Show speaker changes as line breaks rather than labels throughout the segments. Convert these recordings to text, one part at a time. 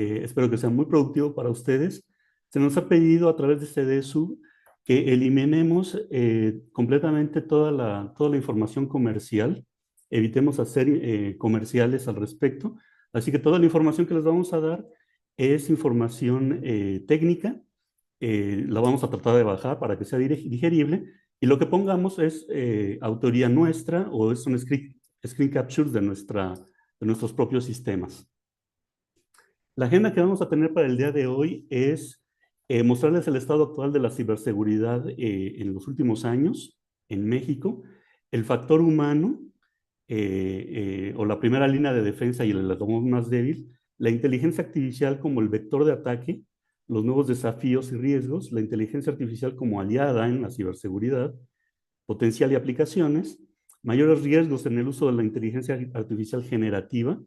Espero que sea muy productivo para ustedes. Se nos ha pedido a través de CDSU que eliminemos completamente toda la información comercial, evitemos hacer comerciales al respecto. Así que toda la información que les vamos a dar es información técnica, la vamos a tratar de bajar para que sea digerible, y lo que pongamos es autoría nuestra o es un screen capture de nuestros propios sistemas. La agenda que vamos a tener para el día de hoy es mostrarles el estado actual de la ciberseguridad en los últimos años en México, el factor humano o la primera línea de defensa y el eslabón más débil, la inteligencia artificial como el vector de ataque, los nuevos desafíos y riesgos, la inteligencia artificial como aliada en la ciberseguridad, potencial y aplicaciones, mayores riesgos en el uso de la inteligencia artificial generativa,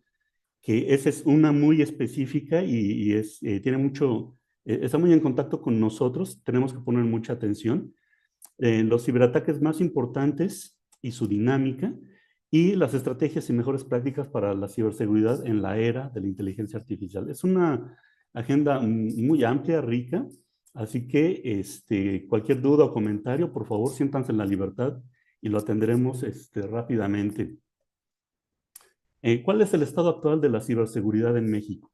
que esa es una muy específica y tiene mucho, está muy en contacto con nosotros, tenemos que poner mucha atención. Los ciberataques más importantes y su dinámica, y las estrategias y mejores prácticas para la ciberseguridad en la era de la inteligencia artificial. Es una agenda muy amplia, rica, así que cualquier duda o comentario, por favor, siéntanse en la libertad y lo atenderemos rápidamente. ¿Cuál es el estado actual de la ciberseguridad en México?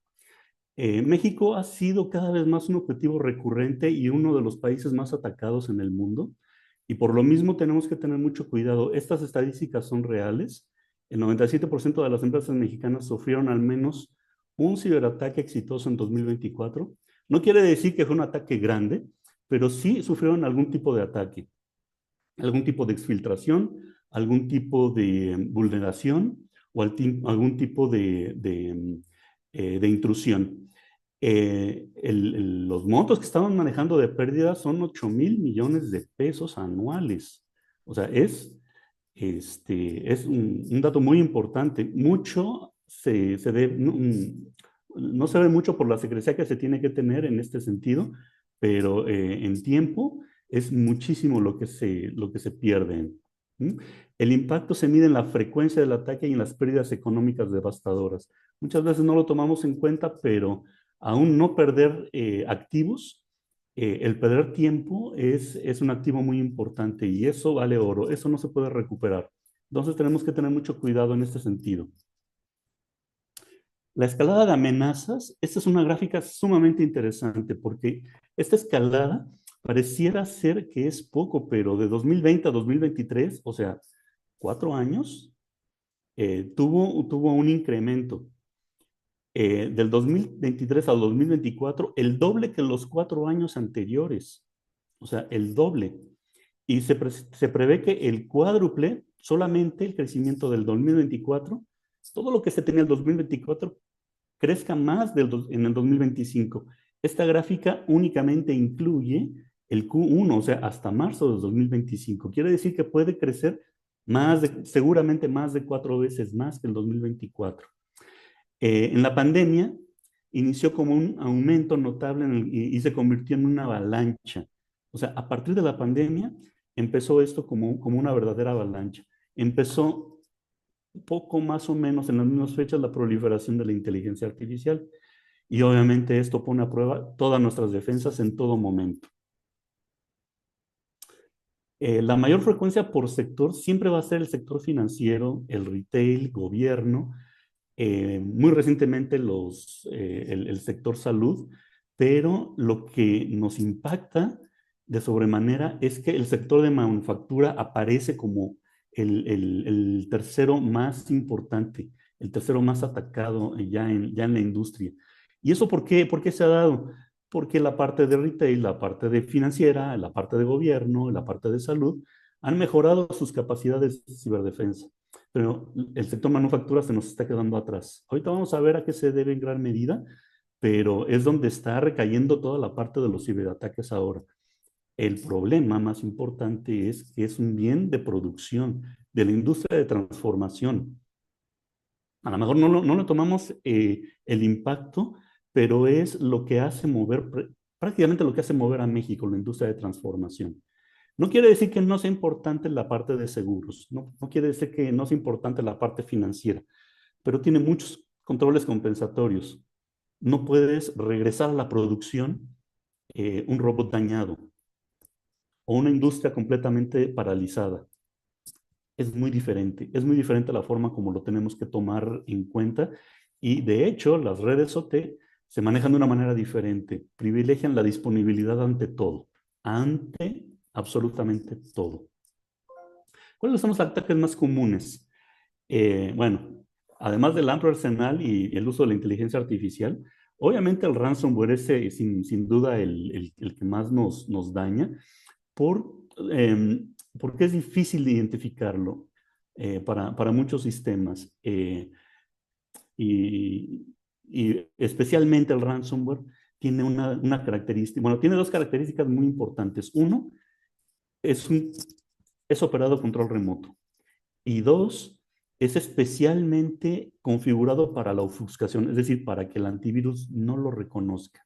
México ha sido cada vez más un objetivo recurrente y uno de los países más atacados en el mundo, y por lo mismo tenemos que tener mucho cuidado. Estas estadísticas son reales. El 97% de las empresas mexicanas sufrieron al menos un ciberataque exitoso en 2024. No quiere decir que fue un ataque grande, pero sí sufrieron algún tipo de ataque, algún tipo de exfiltración, algún tipo de vulneración o algún tipo de intrusión. Los montos que estaban manejando de pérdidas son 8,000 millones de pesos anuales. O sea, es un dato muy importante. Mucho se debe, no se ve mucho por la secrecía que se tiene que tener en este sentido, pero en tiempo es muchísimo lo que se pierde. ¿Mm? El impacto se mide en la frecuencia del ataque y en las pérdidas económicas devastadoras. Muchas veces no lo tomamos en cuenta, pero aún no perder activos, el perder tiempo es un activo muy importante y eso vale oro, eso no se puede recuperar. Entonces tenemos que tener mucho cuidado en este sentido. La escalada de amenazas, esta es una gráfica sumamente interesante porque esta escalada pareciera ser que es poco, pero de 2020 a 2023, o sea, 4 años, tuvo un incremento. Del 2023 al 2024, el doble que los 4 años anteriores, o sea, el doble. Y se prevé que el cuádruple, solamente el crecimiento del 2024, todo lo que se tenía en el 2024, crezca más en el 2025. Esta gráfica únicamente incluye el Q1, o sea, hasta marzo de 2025. Quiere decir que puede crecer seguramente más de 4 veces más que el 2024. En la pandemia inició como un aumento notable y se convirtió en una avalancha. O sea, a partir de la pandemia empezó esto como una verdadera avalancha. Empezó poco más o menos en las mismas fechas la proliferación de la inteligencia artificial, y obviamente esto pone a prueba todas nuestras defensas en todo momento. La mayor frecuencia por sector siempre va a ser el sector financiero, el retail, gobierno, muy recientemente el sector salud, pero lo que nos impacta de sobremanera es que el sector de manufactura aparece como el tercero más importante, el tercero más atacado ya en la industria. ¿Y eso por qué se ha dado? Porque la parte de retail, la parte de financiera, la parte de gobierno, la parte de salud han mejorado sus capacidades de ciberdefensa, pero el sector manufactura se nos está quedando atrás. Ahorita vamos a ver a qué se debe en gran medida, pero es donde está recayendo toda la parte de los ciberataques ahora. El problema más importante es que es un bien de producción, de la industria de transformación. A lo mejor no le tomamos el impacto, pero es lo que hace mover, prácticamente lo que hace mover a México, la industria de transformación. No quiere decir que no sea importante la parte de seguros, no quiere decir que no sea importante la parte financiera, pero tiene muchos controles compensatorios. no puedes regresar a la producción un robot dañado o una industria completamente paralizada. Es muy diferente la forma como lo tenemos que tomar en cuenta y de hecho las redes OT se manejan de una manera diferente, privilegian la disponibilidad ante todo, ante absolutamente todo. ¿Cuáles son los ataques más comunes? Bueno, además del amplio arsenal y el uso de la inteligencia artificial, obviamente el ransomware es sin duda el que más nos daña por, porque es difícil de identificarlo para muchos sistemas. Y, y especialmente el ransomware tiene una característica, bueno, tiene dos características muy importantes. Uno, es, un, es operado a control remoto. Y dos, es especialmente configurado para la ofuscación, es decir, para que el antivirus no lo reconozca.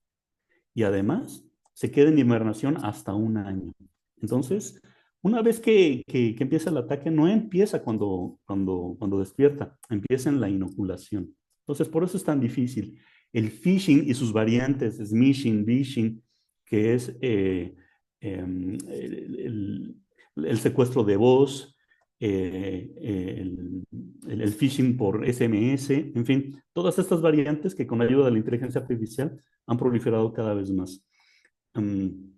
Y además, se queda en hibernación hasta un año. Entonces, una vez que empieza el ataque, no empieza cuando despierta, empieza en la inoculación. Entonces, por eso es tan difícil. El phishing y sus variantes, smishing, vishing, que es el secuestro de voz, el phishing por SMS, en fin, todas estas variantes que con la ayuda de la inteligencia artificial han proliferado cada vez más. Um,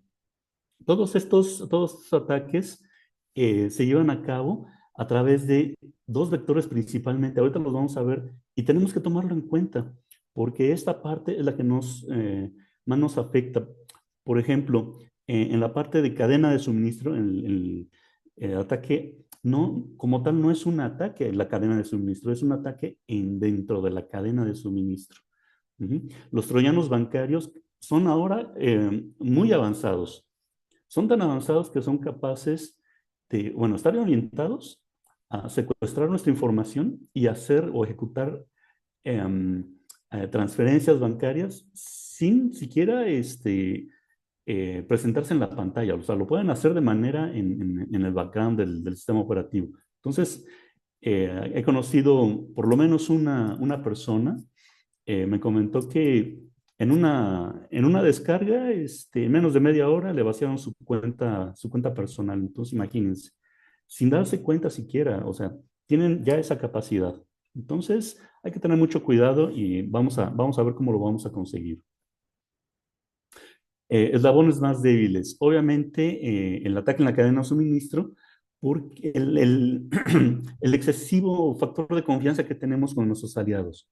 todos estos ataques se llevan a cabo a través de dos vectores principalmente. Ahorita los vamos a ver y tenemos que tomarlo en cuenta porque esta parte es la que más nos afecta. Por ejemplo, en la parte de cadena de suministro, el ataque no, como tal no es un ataque en la cadena de suministro, es un ataque dentro de la cadena de suministro. Los troyanos bancarios son ahora muy avanzados. Son tan avanzados que son capaces de, bueno, estar orientados a secuestrar nuestra información y hacer o ejecutar eh, transferencias bancarias sin siquiera presentarse en la pantalla. O sea, lo pueden hacer de manera en el background del sistema operativo. Entonces, he conocido por lo menos una persona me comentó que en una descarga, en menos de media hora le vaciaron su cuenta personal. Entonces, imagínense, sin darse cuenta siquiera, o sea, tienen ya esa capacidad. Entonces, hay que tener mucho cuidado y vamos a ver cómo lo vamos a conseguir. Eslabones más débiles. Obviamente, el ataque en la cadena de suministro, porque el excesivo factor de confianza que tenemos con nuestros aliados.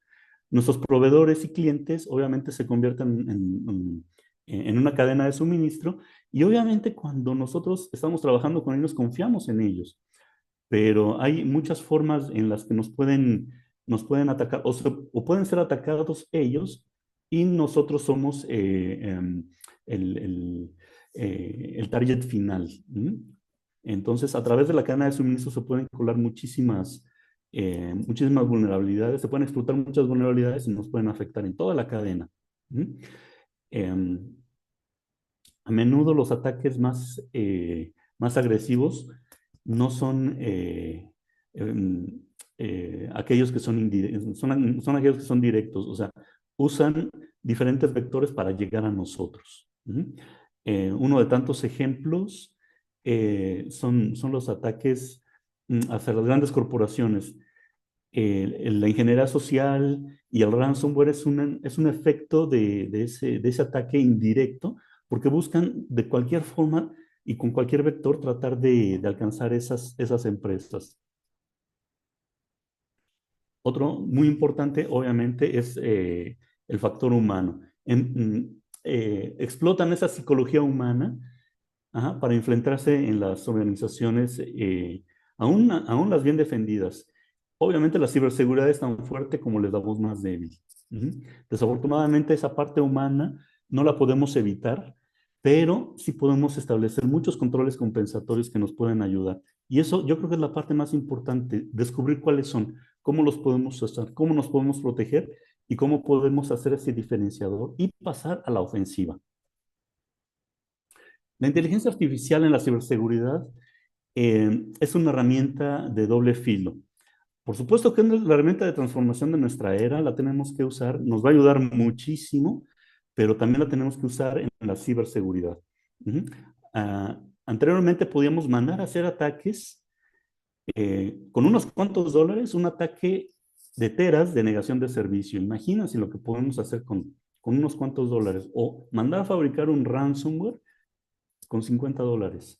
Nuestros proveedores y clientes obviamente se convierten en una cadena de suministro y obviamente cuando nosotros estamos trabajando con ellos confiamos en ellos, pero hay muchas formas en las que nos pueden atacar o pueden ser atacados ellos y nosotros somos el target final. Entonces, a través de la cadena de suministro se pueden colar muchísimas vulnerabilidades, se pueden explotar muchas vulnerabilidades y nos pueden afectar en toda la cadena. Eh, a menudo los ataques más agresivos no son aquellos que son indirectos, son aquellos que son directos, o sea, usan diferentes vectores para llegar a nosotros. Uno de tantos ejemplos son los ataques hacia las grandes corporaciones. La ingeniería social y el ransomware es un efecto de ese ataque indirecto, porque buscan de cualquier forma y con cualquier vector tratar de alcanzar esas empresas. Otro muy importante, obviamente, es el factor humano. Explotan esa psicología humana, ajá, para enfrentarse en las organizaciones, aún las bien defendidas. Obviamente la ciberseguridad es tan fuerte como les damos más débil. Desafortunadamente esa parte humana no la podemos evitar, pero sí podemos establecer muchos controles compensatorios que nos pueden ayudar. Y eso yo creo que es la parte más importante, descubrir cuáles son, cómo los podemos usar, cómo nos podemos proteger y cómo podemos hacer ese diferenciador y pasar a la ofensiva. La inteligencia artificial en la ciberseguridad es una herramienta de doble filo. Por supuesto que es la herramienta de transformación de nuestra era, la tenemos que usar, nos va a ayudar muchísimo, pero también la tenemos que usar en la ciberseguridad. Ujú. Anteriormente podíamos mandar a hacer ataques con unos cuantos dólares, un ataque de teras de negación de servicio. Imagínense lo que podemos hacer con unos cuantos dólares. O mandar a fabricar un ransomware con $50.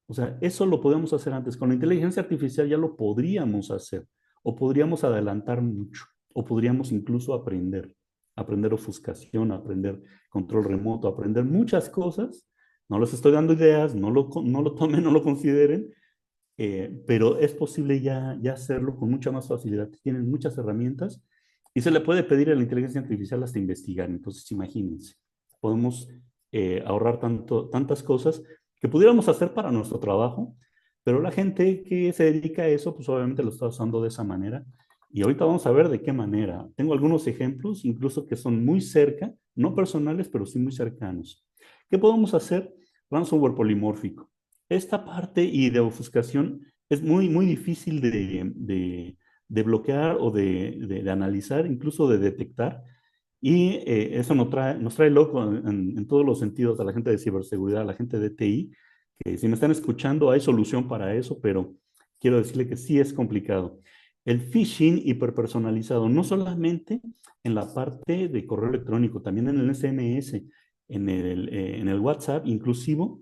O sea, eso lo podíamos hacer antes. Con la inteligencia artificial ya lo podríamos hacer. O podríamos adelantar mucho. O podríamos incluso aprender. Aprender ofuscación, aprender control remoto, aprender muchas cosas. No les estoy dando ideas, no lo tomen, no lo consideren, pero es posible ya hacerlo con mucha más facilidad. Tienen muchas herramientas y se le puede pedir a la inteligencia artificial hasta investigar. Entonces, imagínense, podemos ahorrar tantas cosas que pudiéramos hacer para nuestro trabajo, pero la gente que se dedica a eso, pues obviamente lo está usando de esa manera. Y ahorita vamos a ver de qué manera. Tengo algunos ejemplos, incluso que son muy cerca, no personales, pero sí muy cercanos. ¿Qué podemos hacer? Ransomware polimórfico. Esta parte y de ofuscación es muy difícil de bloquear o de analizar, incluso de detectar. Y eso nos trae loco en todos los sentidos a la gente de ciberseguridad, a la gente de TI, que si me están escuchando hay solución para eso, pero quiero decirle que sí es complicado. El phishing hiperpersonalizado, no solamente en la parte de correo electrónico, también en el SMS, en el WhatsApp, inclusive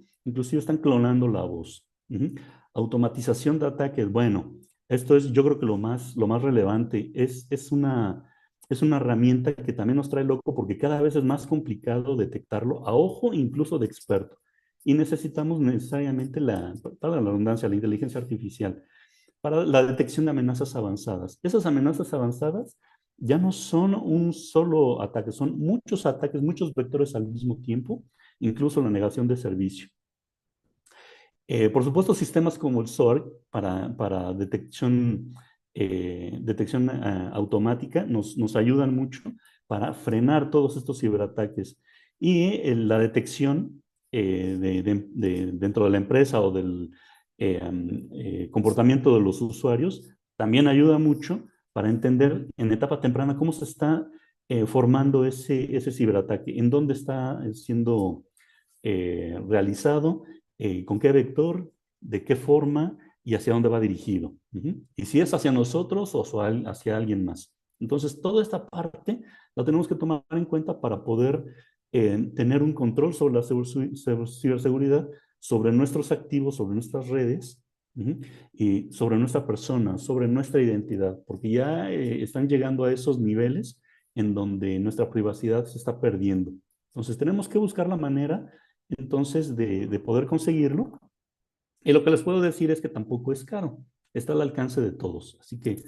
están clonando la voz. Uh-huh. Automatización de ataques, bueno, esto es yo creo que lo más relevante, es una herramienta que también nos trae loco porque cada vez es más complicado detectarlo a ojo incluso de experto. Y necesitamos necesariamente para la redundancia, la inteligencia artificial para la detección de amenazas avanzadas. Esas amenazas avanzadas ya no son un solo ataque, son muchos ataques, muchos vectores al mismo tiempo, incluso la negación de servicio. Por supuesto, sistemas como el SOAR para detección automática nos ayudan mucho para frenar todos estos ciberataques. Y la detección dentro de la empresa o del comportamiento de los usuarios también ayuda mucho para entender en etapa temprana cómo se está formando ese ciberataque, en dónde está siendo realizado, con qué vector, de qué forma y hacia dónde va dirigido. Uh-huh. Y si es hacia nosotros o hacia alguien más. Entonces, toda esta parte la tenemos que tomar en cuenta para poder tener un control sobre la ciberseguridad, sobre nuestros activos, sobre nuestras redes, uh-huh, y sobre nuestra persona, sobre nuestra identidad, porque ya están llegando a esos niveles en donde nuestra privacidad se está perdiendo. Entonces, tenemos que buscar la manera entonces de poder conseguirlo. Y lo que les puedo decir es que tampoco es caro, está al alcance de todos. Así que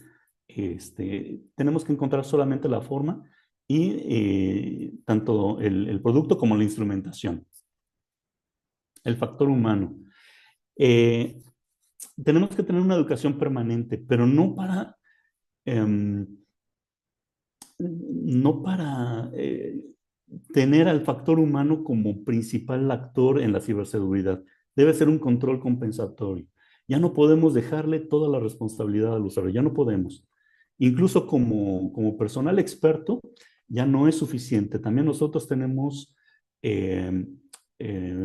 tenemos que encontrar solamente la forma y tanto el producto como la instrumentación. El factor humano. Eh, tenemos que tener una educación permanente, pero no para tener al factor humano como principal actor en la ciberseguridad. Debe ser un control compensatorio. Ya no podemos dejarle toda la responsabilidad al usuario, ya no podemos. Incluso como personal experto, ya no es suficiente. También nosotros tenemos eh,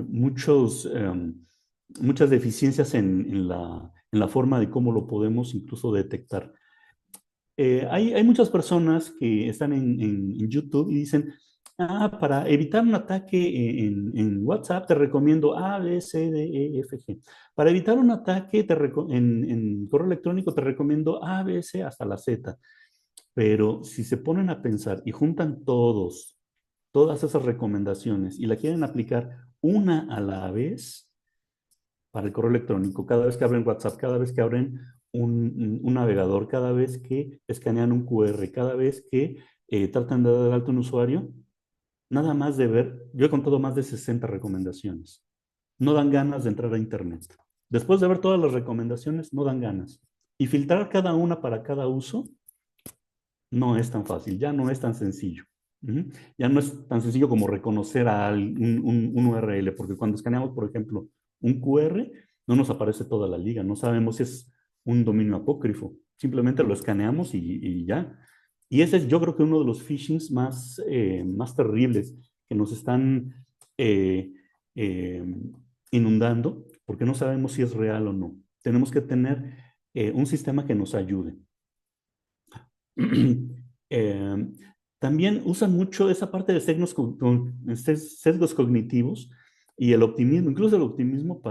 muchas deficiencias en la forma de cómo lo podemos incluso detectar. Hay muchas personas que están en YouTube y dicen, para evitar un ataque en WhatsApp te recomiendo A, B, C, D, E, F, G. Para evitar un ataque en correo electrónico te recomiendo A, B, C hasta la Z. Pero si se ponen a pensar y juntan todas esas recomendaciones y la quieren aplicar una a la vez, para el correo electrónico, cada vez que abren WhatsApp, cada vez que abren un navegador, cada vez que escanean un QR, cada vez que tratan de dar de alto un usuario, nada más de ver, yo he contado más de 60 recomendaciones. No dan ganas de entrar a Internet. Después de ver todas las recomendaciones, no dan ganas. Y filtrar cada una para cada uso no es tan fácil, ya no es tan sencillo. Uh-huh. Ya no es tan sencillo como reconocer un URL, porque cuando escaneamos, por ejemplo, un QR, no nos aparece toda la liga, no sabemos si es un dominio apócrifo, Simplemente lo escaneamos y ya. Y ese es, yo creo que uno de los phishings más terribles que nos están eh, eh, inundando, porque no sabemos si es real o no. Tenemos que tener un sistema que nos ayude. Eh, también usan mucho esa parte de sesgos cognitivos y el optimismo, incluso el optimismo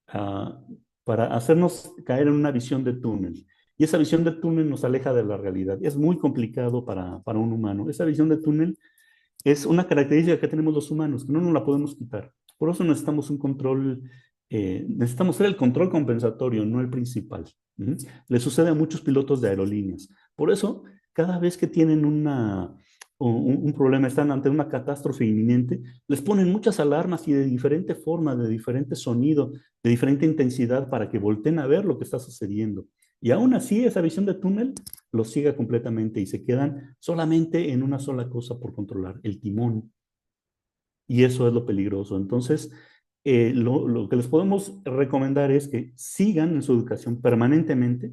ah, para hacernos caer en una visión de túnel. Y esa visión de túnel nos aleja de la realidad. Es muy complicado para un humano. Esa visión de túnel es una característica que tenemos los humanos, que no nos la podemos quitar. Por eso necesitamos un control, necesitamos ser el control compensatorio, no el principal. ¿Mm? Le sucede a muchos pilotos de aerolíneas. Por eso, cada vez que tienen un problema, están ante una catástrofe inminente, les ponen muchas alarmas y de diferente forma, de diferente sonido, de diferente intensidad para que volteen a ver lo que está sucediendo. Y aún así, esa visión de túnel los ciega completamente y se quedan solamente en una sola cosa por controlar, el timón. Y eso es lo peligroso. Entonces, lo que les podemos recomendar es que sigan en su educación permanentemente,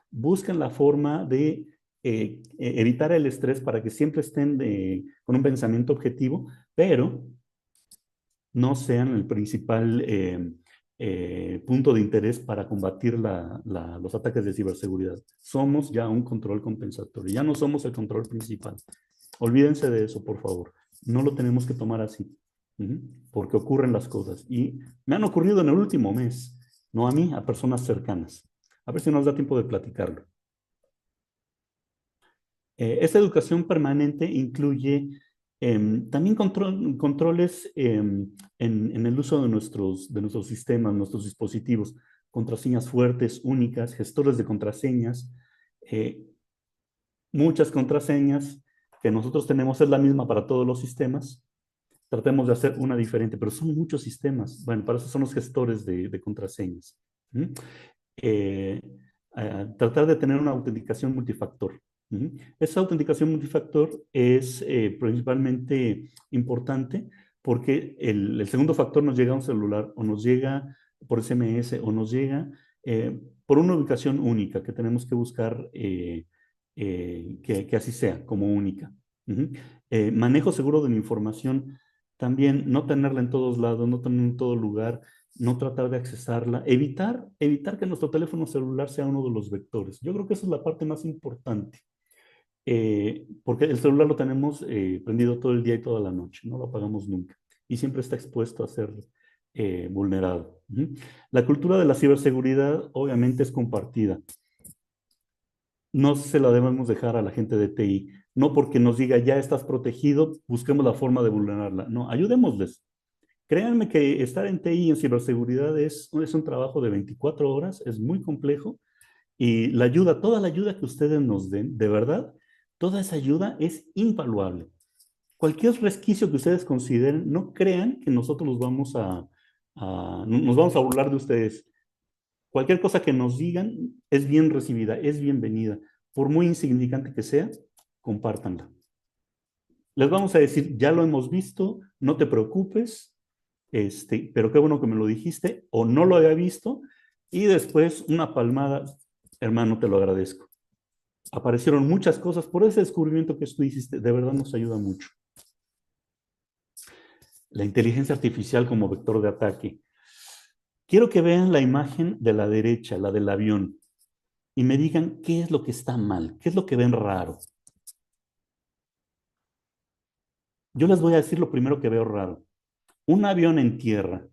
busquen la forma de evitar el estrés para que siempre estén con un pensamiento objetivo, pero no sean el principal punto de interés para combatir los ataques de ciberseguridad. Somos ya un control compensatorio, ya no somos el control principal. Olvídense de eso, por favor. No lo tenemos que tomar así, porque ocurren las cosas. Y me han ocurrido en el último mes, no a mí, a personas cercanas. A ver si nos da tiempo de platicarlo. Esta educación permanente incluye también controles en el uso de nuestros sistemas, nuestros dispositivos, contraseñas fuertes, únicas, gestores de contraseñas, eh, muchas contraseñas que nosotros tenemos es la misma para todos los sistemas. Tratemos de hacer una diferente, pero son muchos sistemas. Bueno, para eso son los gestores de contraseñas. ¿Mm? eh, Tratar de tener una autenticación multifactor. Esa autenticación multifactor es principalmente importante porque el segundo factor nos llega a un celular o nos llega por SMS o nos llega por una ubicación única que tenemos que buscar que así sea, como única. Manejo seguro de la información, también no tenerla en todos lados, no tenerla en todo lugar, no tratar de accesarla, evitar que nuestro teléfono celular sea uno de los vectores. Yo creo que esa es la parte más importante, porque el celular lo tenemos prendido todo el día y toda la noche, no lo apagamos nunca y siempre está expuesto a ser vulnerado. La cultura de la ciberseguridad obviamente es compartida. No se la debemos dejar a la gente de TI, no porque nos diga ya estás protegido, busquemos la forma de vulnerarla. No, ayudémosles. Créanme que estar en TI y en ciberseguridad es un trabajo de 24 horas, es muy complejo y la ayuda, toda la ayuda que ustedes nos den, de verdad, toda esa ayuda es invaluable. Cualquier resquicio que ustedes consideren, no crean que nosotros nos vamos a burlar de ustedes. Cualquier cosa que nos digan es bien recibida, es bienvenida. Por muy insignificante que sea, compártanla. Les vamos a decir, ya lo hemos visto, no te preocupes, pero qué bueno que me lo dijiste, o no lo había visto, y después una palmada, hermano, te lo agradezco. Aparecieron muchas cosas por ese descubrimiento que tú hiciste, de verdad nos ayuda mucho. La inteligencia artificial como vector de ataque. Quiero que vean la imagen de la derecha, la del avión, y me digan qué es lo que está mal, qué es lo que ven raro. Yo les voy a decir lo primero que veo raro. Un avión en tierra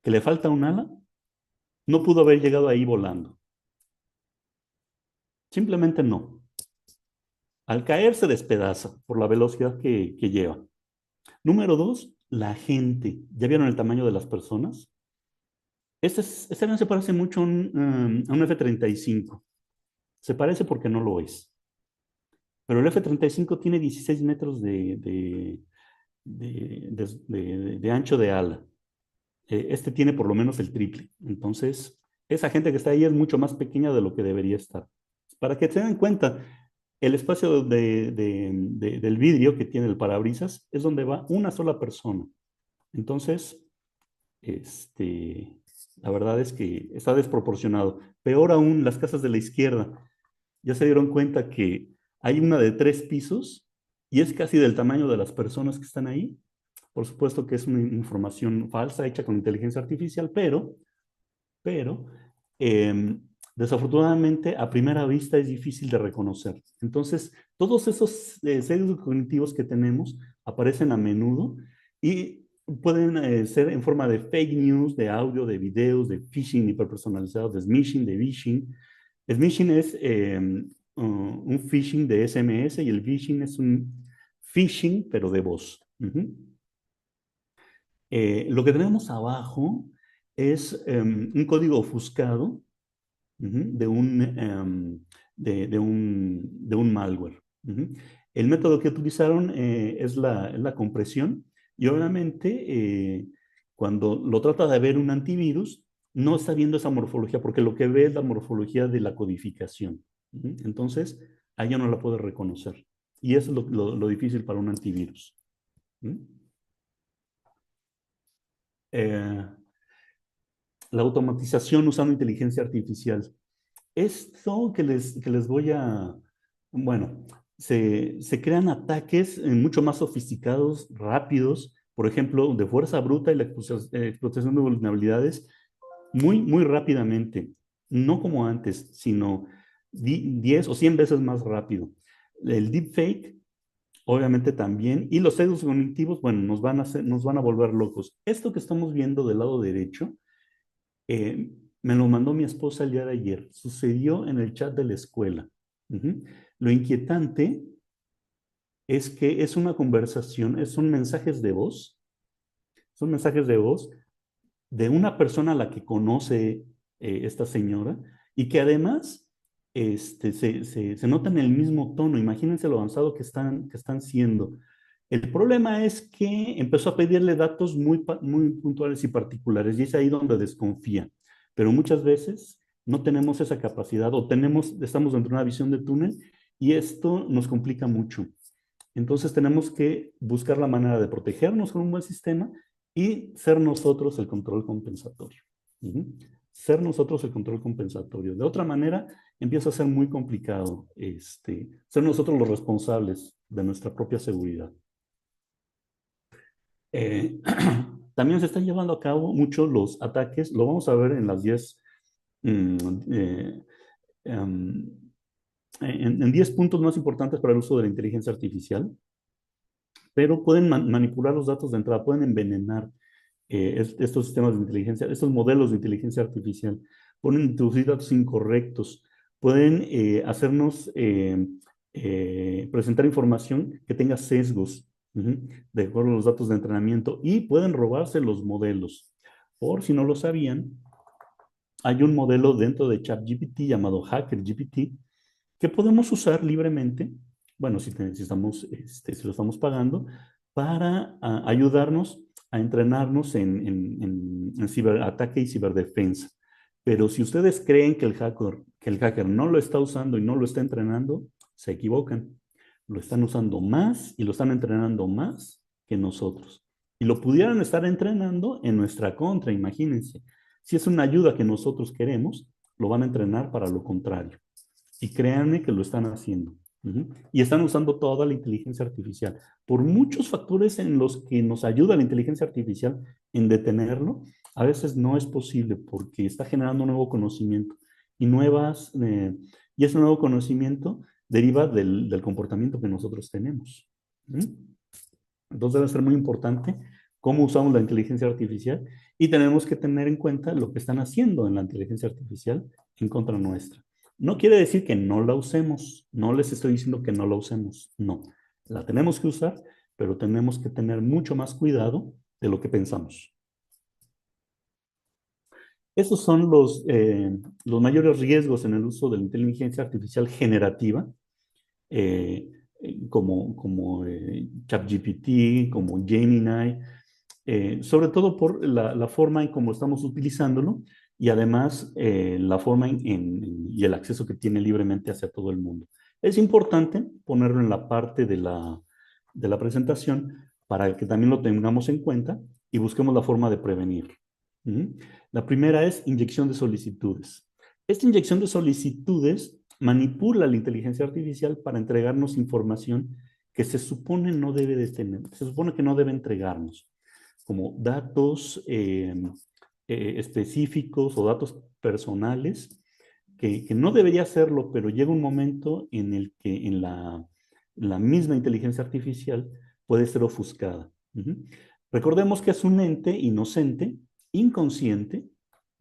que le falta un ala, no pudo haber llegado ahí volando. Simplemente no. Al caer se despedaza por la velocidad que lleva. Número dos, la gente. ¿Ya vieron el tamaño de las personas? Este avión se parece mucho a un F-35. Se parece porque no lo es. Pero el F-35 tiene 16 metros de ancho de ala. Este tiene por lo menos el triple. Entonces, esa gente que está ahí es mucho más pequeña de lo que debería estar. Para que se den cuenta, el espacio del vidrio que tiene el parabrisas es donde va una sola persona. Entonces, este, La verdad es que está desproporcionado. Peor aún, las casas de la izquierda. Ya se dieron cuenta que hay una de 3 pisos y es casi del tamaño de las personas que están ahí. Por supuesto que es una información falsa hecha con inteligencia artificial, pero eh, desafortunadamente a primera vista es difícil de reconocer. Entonces, todos esos sesgos cognitivos que tenemos aparecen a menudo y pueden ser en forma de fake news, de audio, de videos, de phishing hiperpersonalizados, de smishing, de vishing. Smishing es un phishing de SMS y el vishing es un phishing, pero de voz. Lo que tenemos abajo es un código ofuscado de un malware. El método que utilizaron es la compresión y obviamente cuando lo trata de ver un antivirus, no está viendo esa morfología porque lo que ve es la morfología de la codificación. Entonces, ahí ya no la puede reconocer. Y eso es lo difícil para un antivirus. Eh, la automatización usando inteligencia artificial. Esto que les voy a, bueno, se crean ataques mucho más sofisticados, rápidos, por ejemplo, de fuerza bruta y la explotación de vulnerabilidades muy rápidamente, no como antes, sino 10 o 100 veces más rápido. El deepfake, obviamente también, y los sesgos cognitivos, bueno, nos van a volver locos. Esto que estamos viendo del lado derecho eh, me lo mandó mi esposa el día de ayer. Sucedió en el chat de la escuela. Lo inquietante es que es una conversación, son mensajes de voz de una persona a la que conoce esta señora y que además se nota en el mismo tono. Imagínense lo avanzado que están siendo. El problema es que empezó a pedirle datos muy puntuales y particulares y es ahí donde desconfía. Pero muchas veces no tenemos esa capacidad o estamos dentro de una visión de túnel y esto nos complica mucho. Entonces tenemos que buscar la manera de protegernos con un buen sistema y ser nosotros el control compensatorio. Ser nosotros el control compensatorio. De otra manera, empieza a ser muy complicado ser nosotros los responsables de nuestra propia seguridad. También se están llevando a cabo muchos los ataques, lo vamos a ver en las 10, mm, eh, em, en 10 puntos más importantes para el uso de la inteligencia artificial, pero pueden manipular los datos de entrada, pueden envenenar estos sistemas de inteligencia, estos modelos de inteligencia artificial, pueden introducir datos incorrectos, pueden hacernos presentar información que tenga sesgos, de acuerdo a los datos de entrenamiento, y pueden robarse los modelos. Por si no lo sabían, hay un modelo dentro de ChatGPT llamado HackerGPT que podemos usar libremente, bueno, si lo estamos pagando, para ayudarnos a entrenarnos en ciberataque y ciberdefensa. Pero si ustedes creen que el hacker no lo está usando y no lo está entrenando, se equivocan. Lo están usando más y lo están entrenando más que nosotros. Y lo pudieran estar entrenando en nuestra contra, imagínense. Si es una ayuda que nosotros queremos, lo van a entrenar para lo contrario. Y créanme que lo están haciendo. Y están usando toda la inteligencia artificial. Por muchos factores en los que nos ayuda la inteligencia artificial en detenerlo, a veces no es posible porque está generando un nuevo conocimiento y y ese nuevo conocimiento deriva del comportamiento que nosotros tenemos. Entonces debe ser muy importante cómo usamos la inteligencia artificial y tenemos que tener en cuenta lo que están haciendo en la inteligencia artificial en contra nuestra. No quiere decir que no la usemos, no les estoy diciendo que no la usemos, no. La tenemos que usar, pero tenemos que tener mucho más cuidado de lo que pensamos. Esos son los mayores riesgos en el uso de la inteligencia artificial generativa, eh, como ChatGPT, como Gemini, sobre todo por la forma en cómo estamos utilizándolo y además la forma y el acceso que tiene libremente hacia todo el mundo. Es importante ponerlo en la parte de la presentación para que también lo tengamos en cuenta y busquemos la forma de prevenir. Ujú. La primera es inyección de solicitudes. Esta inyección de solicitudes manipula la inteligencia artificial para entregarnos información que se supone no debe de tener, se supone que no debe entregarnos, como datos específicos o datos personales, que no debería hacerlo, pero llega un momento en el que en la misma inteligencia artificial puede ser ofuscada. Ujú. Recordemos que es un ente inocente, inconsciente,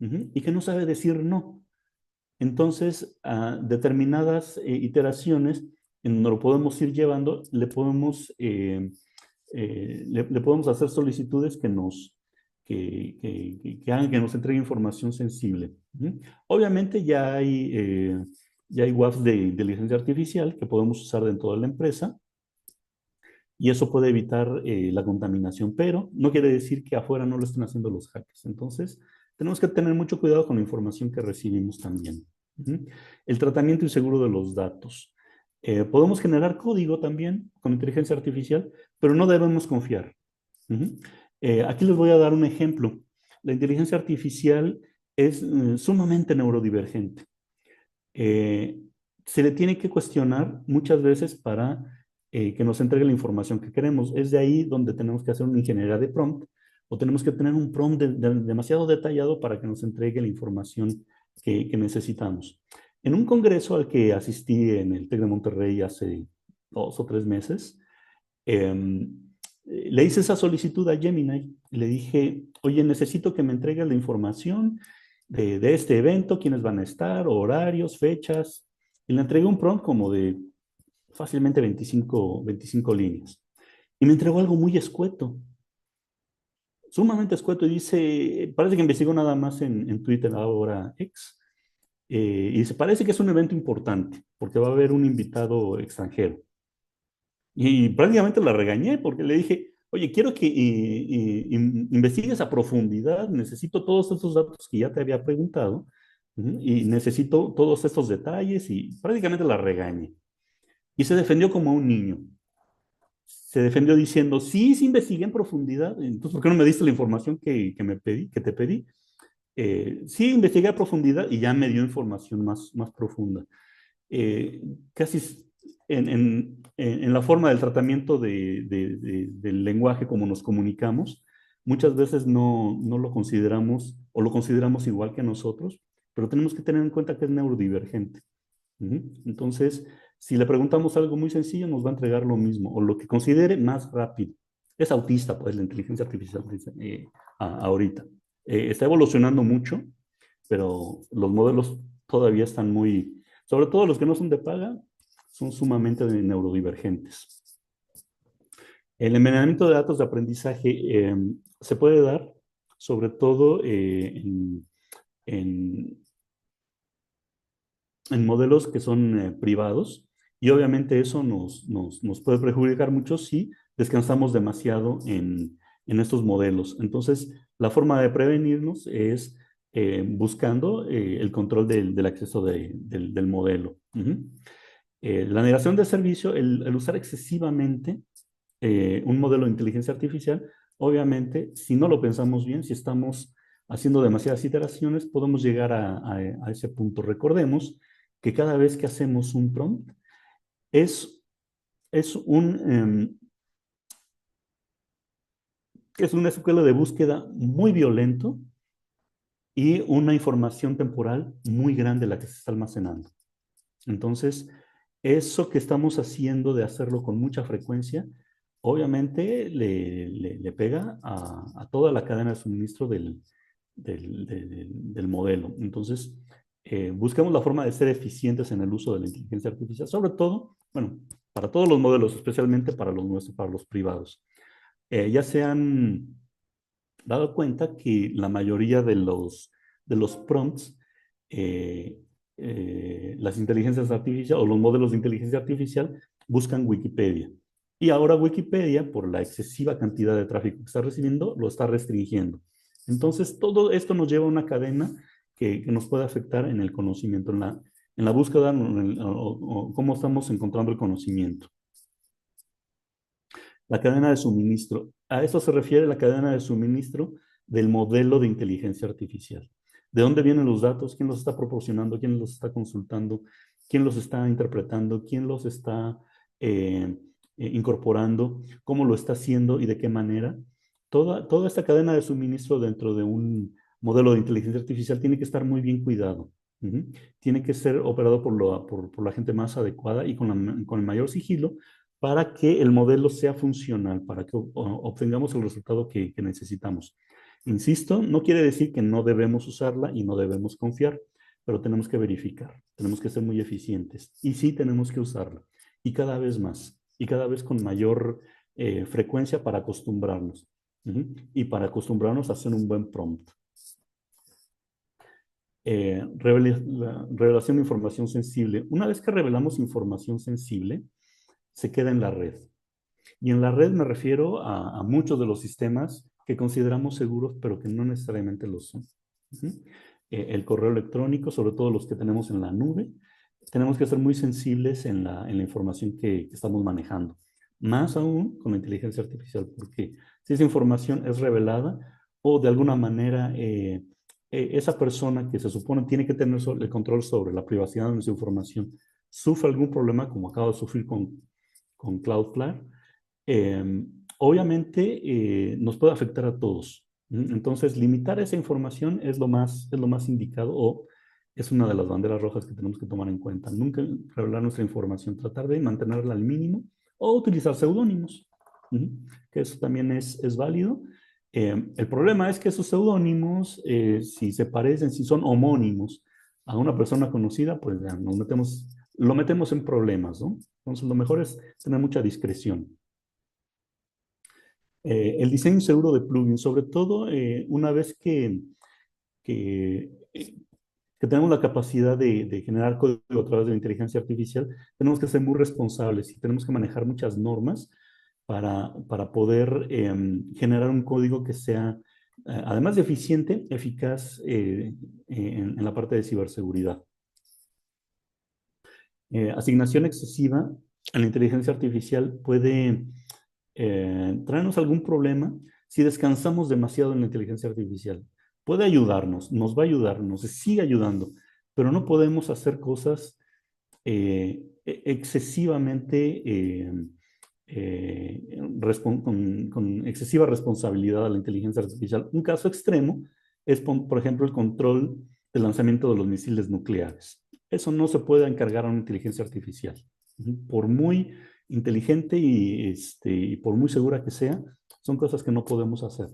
y que no sabe decir no. Entonces, a determinadas iteraciones en donde lo podemos ir llevando, le podemos hacer solicitudes que hagan que nos entregue información sensible. ¿Mm? Obviamente ya hay WAFs de inteligencia artificial que podemos usar dentro de la empresa y eso puede evitar la contaminación, pero no quiere decir que afuera no lo estén haciendo los hackers. Entonces, tenemos que tener mucho cuidado con la información que recibimos también. ¿Mm? El tratamiento inseguro de los datos. Podemos generar código también con inteligencia artificial, pero no debemos confiar. Ujú. Aquí les voy a dar un ejemplo. La inteligencia artificial es sumamente neurodivergente. Eh, Se le tiene que cuestionar muchas veces para que nos entregue la información que queremos. Es de ahí donde tenemos que hacer una ingeniería de prompt o tenemos que tener un prompt demasiado detallado para que nos entregue la información que necesitamos. En un congreso al que asistí en el TEC de Monterrey hace 2 o 3 meses, le hice esa solicitud a Gemini. Le dije, oye, necesito que me entregues la información de este evento, quiénes van a estar, horarios, fechas. Y le entregué un prompt como de fácilmente 25 líneas. Y me entregó algo muy escueto, sumamente escueto. Y dice, parece que investigó nada más en Twitter, ahora X. Y dice, parece que es un evento importante, porque va a haber un invitado extranjero. Y prácticamente la regañé porque le dije, oye, quiero que investigues a profundidad, necesito todos estos datos que ya te había preguntado, y necesito todos estos detalles y prácticamente la regañé. Y se defendió como un niño. Se defendió diciendo, sí, sí investigué en profundidad, entonces, ¿por qué no me diste la información que me pedí, que te pedí? Sí, investigué a profundidad y ya me dio información más profunda. Casi en la forma del tratamiento del lenguaje como nos comunicamos, muchas veces no lo consideramos o lo consideramos igual que nosotros, pero tenemos que tener en cuenta que es neurodivergente. Entonces, si le preguntamos algo muy sencillo, nos va a entregar lo mismo o lo que considere más rápido. Es autista, pues, la inteligencia artificial ahorita. Está evolucionando mucho, pero los modelos todavía están muy, sobre todo los que no son de paga, son sumamente neurodivergentes. El envenenamiento de datos de aprendizaje se puede dar sobre todo en, en modelos que son privados y obviamente eso nos puede perjudicar mucho si descansamos demasiado en estos modelos. Entonces, la forma de prevenirnos es buscando el control del acceso del modelo. La negación de servicio, el usar excesivamente un modelo de inteligencia artificial, obviamente, si no lo pensamos bien, si estamos haciendo demasiadas iteraciones, podemos llegar a ese punto. Recordemos que cada vez que hacemos un prompt es, es, un, es una escuela de búsqueda muy violento y una información temporal muy grande la que se está almacenando. Entonces, eso que estamos haciendo de hacerlo con mucha frecuencia, obviamente le pega a toda la cadena de suministro del modelo. Entonces, buscamos la forma de ser eficientes en el uso de la inteligencia artificial, sobre todo, bueno, para todos los modelos, especialmente para los nuestros, para los privados. Ya se han dado cuenta que la mayoría de los prompts, eh, las inteligencias artificiales o los modelos de inteligencia artificial buscan Wikipedia. Y ahora Wikipedia, por la excesiva cantidad de tráfico que está recibiendo, lo está restringiendo. Entonces, todo esto nos lleva a una cadena que nos puede afectar en el conocimiento, en la búsqueda o cómo estamos encontrando el conocimiento. La cadena de suministro. A esto se refiere la cadena de suministro del modelo de inteligencia artificial. ¿De dónde vienen los datos? ¿Quién los está proporcionando? ¿Quién los está consultando? ¿Quién los está interpretando? ¿Quién los está incorporando? ¿Cómo lo está haciendo y de qué manera? Toda esta cadena de suministro dentro de un modelo de inteligencia artificial tiene que estar muy bien cuidado. Uh-huh. Tiene que ser operado por la gente más adecuada y con el mayor sigilo para que el modelo sea funcional, para que obtengamos el resultado que necesitamos. Insisto, no quiere decir que no debemos usarla y no debemos confiar, pero tenemos que verificar, tenemos que ser muy eficientes y sí tenemos que usarla y cada vez más y cada vez con mayor frecuencia para acostumbrarnos y para acostumbrarnos a hacer un buen prompt. Revelación de información sensible. Una vez que revelamos información sensible, se queda en la red. Y en la red me refiero a muchos de los sistemas que consideramos seguros, pero que no necesariamente lo son. El correo electrónico, sobre todo los que tenemos en la nube, tenemos que ser muy sensibles en la información que estamos manejando. Más aún con la inteligencia artificial, porque si esa información es revelada o de alguna manera esa persona que se supone tiene que tener el control sobre la privacidad de nuestra información sufre algún problema, como acaba de sufrir con Cloudflare, eh, obviamente nos puede afectar a todos. Entonces, limitar esa información es lo más indicado o es una de las banderas rojas que tenemos que tomar en cuenta. Nunca revelar nuestra información, tratar de mantenerla al mínimo o utilizar seudónimos, que eso también es válido. El problema es que esos seudónimos, si se parecen, si son homónimos a una persona conocida, pues ya lo metemos en problemas, ¿no? Entonces, lo mejor es tener mucha discreción. El diseño seguro de plugins, sobre todo una vez que, eh, que tenemos la capacidad de generar código a través de la inteligencia artificial, tenemos que ser muy responsables y tenemos que manejar muchas normas para poder generar un código que sea, además de eficiente, eficaz en la parte de ciberseguridad. Asignación excesiva a la inteligencia artificial puede traernos algún problema si descansamos demasiado en la inteligencia artificial. Puede ayudarnos, nos va a ayudar, nos sigue ayudando, pero no podemos hacer cosas excesivamente con excesiva responsabilidad a la inteligencia artificial. Un caso extremo es, por ejemplo, el control del lanzamiento de los misiles nucleares. Eso no se puede encargar a una inteligencia artificial. Por muy inteligente y por muy segura que sea, son cosas que no podemos hacer.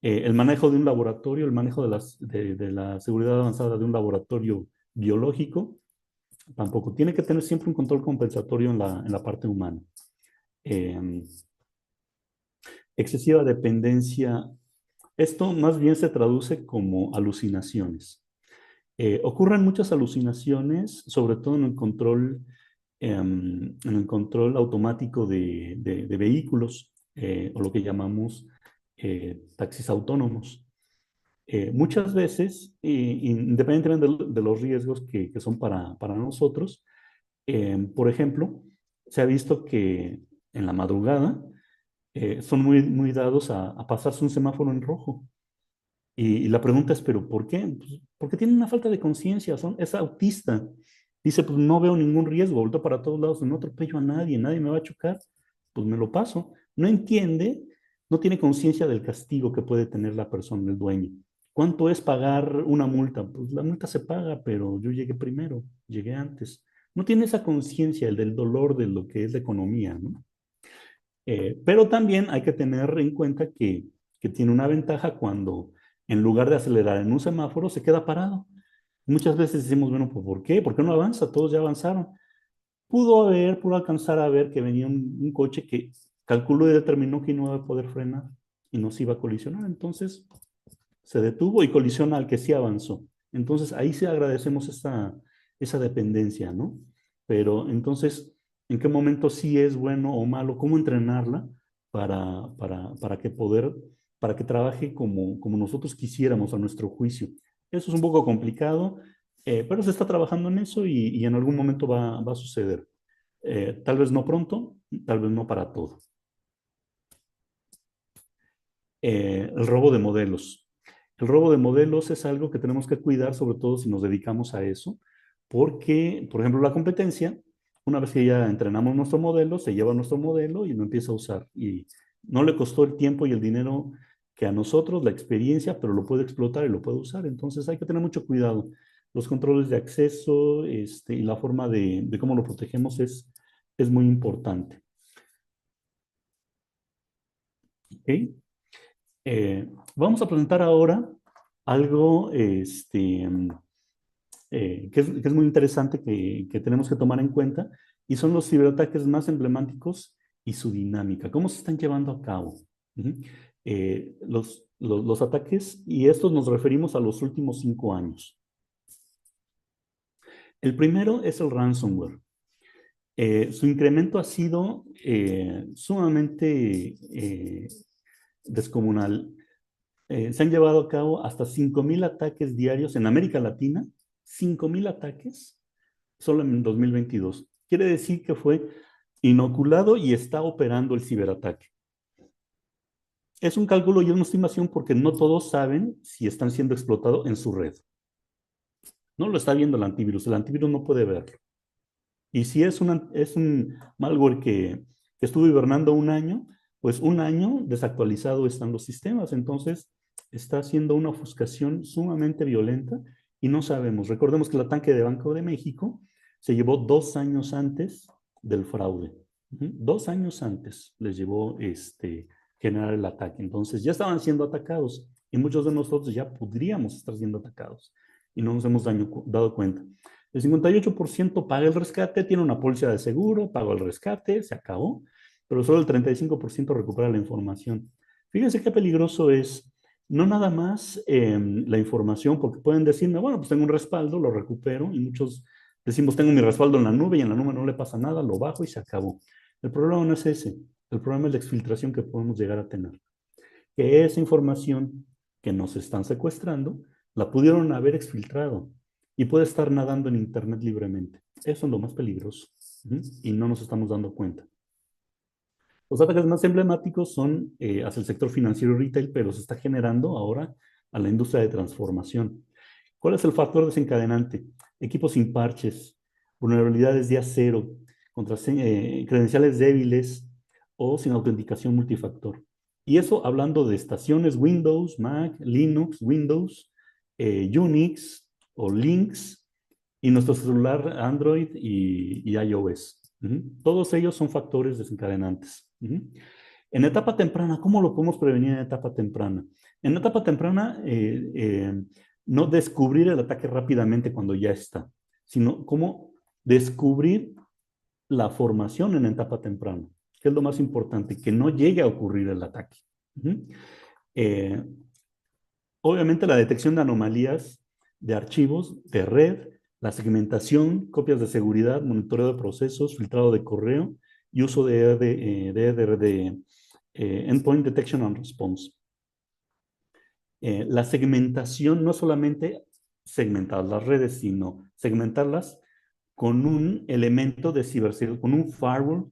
El manejo de un laboratorio, el manejo de la seguridad avanzada de un laboratorio biológico, tampoco. Tiene que tener siempre un control compensatorio en la parte humana. Eh, excesiva dependencia. Esto más bien se traduce como alucinaciones. Ocurren muchas alucinaciones, sobre todo en el control automático de vehículos, o lo que llamamos taxis autónomos. Muchas veces, independientemente de los riesgos que son para nosotros, por ejemplo, se ha visto que en la madrugada son muy dados a pasarse un semáforo en rojo. Y la pregunta es, ¿pero por qué? Pues, porque tiene una falta de conciencia, es autista. Dice, pues no veo ningún riesgo, volteo para todos lados, no atropello a nadie, nadie me va a chocar, pues me lo paso. No entiende, no tiene conciencia del castigo que puede tener la persona, el dueño. ¿Cuánto es pagar una multa? Pues la multa se paga, pero yo llegué primero, llegué antes. No tiene esa conciencia, el del dolor de lo que es la economía, ¿no? Pero también hay que tener en cuenta que tiene una ventaja cuando en lugar de acelerar en un semáforo se queda parado. Muchas veces decimos, bueno, pues ¿por qué? ¿Por qué no avanza? Todos ya avanzaron. Pudo alcanzar a ver que venía un coche que calculó y determinó que no iba a poder frenar y no se iba a colisionar. Entonces se detuvo y colisiona al que sí avanzó. Entonces ahí sí agradecemos esa dependencia, ¿no? Pero entonces, ¿en qué momento sí es bueno o malo? ¿Cómo entrenarla para para que trabaje como nosotros quisiéramos a nuestro juicio? Eso es un poco complicado, pero se está trabajando en eso y en algún momento va a suceder. Tal vez no pronto, tal vez no para todo. El robo de modelos. El robo de modelos es algo que tenemos que cuidar, sobre todo si nos dedicamos a eso, porque, por ejemplo, la competencia, una vez que ya entrenamos nuestro modelo, se lleva nuestro modelo y lo empieza a usar. Y no le costó el tiempo y el dinero que a nosotros, la experiencia, pero lo puede explotar y lo puede usar. Entonces hay que tener mucho cuidado. Los controles de acceso y la forma de cómo lo protegemos es muy importante. ¿Ok? Vamos a presentar ahora algo que es muy interesante que tenemos que tomar en cuenta y son los ciberataques más emblemáticos y su dinámica. ¿Cómo se están llevando a cabo? Ujú. Los ataques, y estos nos referimos a los últimos 5 años. El primero es el ransomware. Su incremento ha sido sumamente descomunal. Se han llevado a cabo hasta 5,000 ataques diarios en América Latina, 5,000 ataques solo en 2022. Quiere decir que fue inoculado y está operando el ciberataque. Es un cálculo y una estimación porque no todos saben si están siendo explotados en su red. No lo está viendo el antivirus no puede verlo. Y si es un malware que estuvo hibernando un año, pues un año desactualizado están los sistemas. Entonces, está haciendo una ofuscación sumamente violenta y no sabemos. Recordemos que el ataque de Banco de México se llevó 2 años antes del fraude. 2 años antes les llevó generar el ataque. Entonces, ya estaban siendo atacados y muchos de nosotros ya podríamos estar siendo atacados y no nos hemos dado cuenta. El 58% paga el rescate, tiene una póliza de seguro, pagó el rescate, se acabó, pero solo el 35% recupera la información. Fíjense qué peligroso es, no nada más la información, porque pueden decirme, bueno, pues tengo un respaldo, lo recupero, y muchos decimos, tengo mi respaldo en la nube y en la nube no le pasa nada, lo bajo y se acabó. El problema no es ese, el problema es la exfiltración que podemos llegar a tener. Que esa información que nos están secuestrando, la pudieron haber exfiltrado y puede estar nadando en Internet libremente. Eso es lo más peligroso. Y no nos estamos dando cuenta. Los ataques más emblemáticos son hacia el sector financiero y retail, pero se está generando ahora a la industria de transformación. ¿Cuál es el factor desencadenante? Equipos sin parches, vulnerabilidades día cero, credenciales débiles o sin autenticación multifactor. Y eso hablando de estaciones Windows, Mac, Linux, Windows, Unix o Linux y nuestro celular Android y iOS. Todos ellos son factores desencadenantes. En etapa temprana, ¿cómo lo podemos prevenir en etapa temprana? En etapa temprana, no descubrir el ataque rápidamente cuando ya está, sino cómo descubrir la formación en etapa temprana, que es lo más importante, que no llegue a ocurrir el ataque. Eh, Obviamente la detección de anomalías de archivos de red, la segmentación, copias de seguridad, monitoreo de procesos, filtrado de correo y uso de Endpoint Detection and Response. La segmentación no solamente segmentar las redes, sino segmentarlas con un elemento de ciberseguridad, con un firewall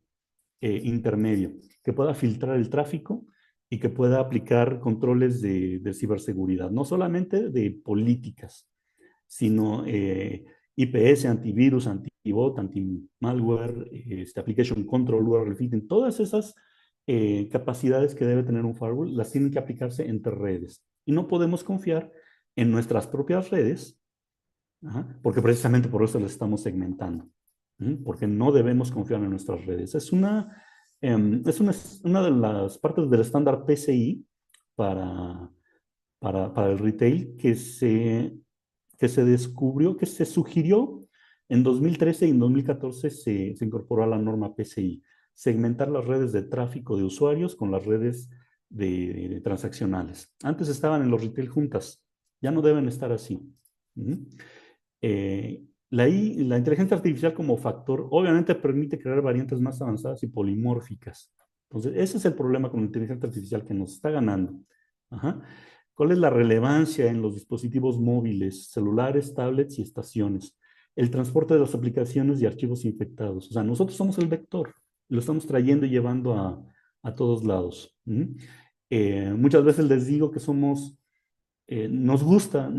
intermedio que pueda filtrar el tráfico y que pueda aplicar controles de ciberseguridad, no solamente de políticas, sino IPS, antivirus, antibot, anti-malware, application control, URL fitting, todas esas capacidades que debe tener un firewall las tienen que aplicarse entre redes. Y no podemos confiar en nuestras propias redes, porque precisamente por eso las estamos segmentando, porque no debemos confiar en nuestras redes. Es una de las partes del estándar PCI para, para el retail que se descubrió, que se sugirió en 2013 y en 2014 se incorporó a la norma PCI, segmentar las redes de tráfico de usuarios con las redes de transaccionales. Antes estaban en los retail juntas, ya no deben estar así. La inteligencia artificial como factor obviamente permite crear variantes más avanzadas y polimórficas. Entonces, ese es el problema con la inteligencia artificial que nos está ganando. Ajá. ¿Cuál es la relevancia en los dispositivos móviles, celulares, tablets y estaciones? El transporte de las aplicaciones y archivos infectados. O sea, nosotros somos el vector, lo estamos trayendo y llevando a todos lados. Muchas veces les digo que somos nos gusta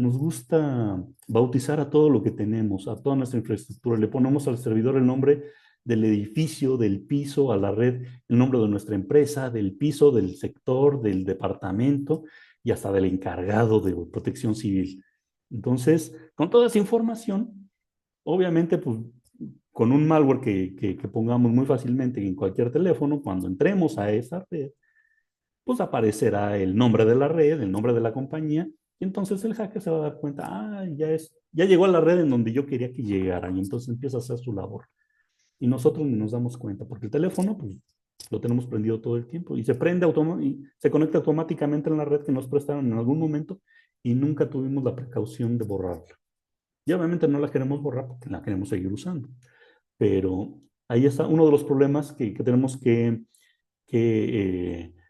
bautizar a todo lo que tenemos, a toda nuestra infraestructura. Le ponemos al servidor el nombre del edificio, del piso, a la red, el nombre de nuestra empresa, del piso, del sector, del departamento y hasta del encargado de protección civil. Entonces, con toda esa información, obviamente, pues con un malware que pongamos muy fácilmente en cualquier teléfono, cuando entremos a esa red, pues aparecerá el nombre de la red, el nombre de la compañía, y entonces el hacker se va a dar cuenta, ya llegó a la red en donde yo quería que llegara, y entonces empieza a hacer su labor. Y nosotros ni nos damos cuenta, porque el teléfono, pues, lo tenemos prendido todo el tiempo, y se prende y se conecta automáticamente en la red que nos prestaron en algún momento, y nunca tuvimos la precaución de borrarla. Y obviamente no la queremos borrar porque la queremos seguir usando. Pero ahí está uno de los problemas que tenemos que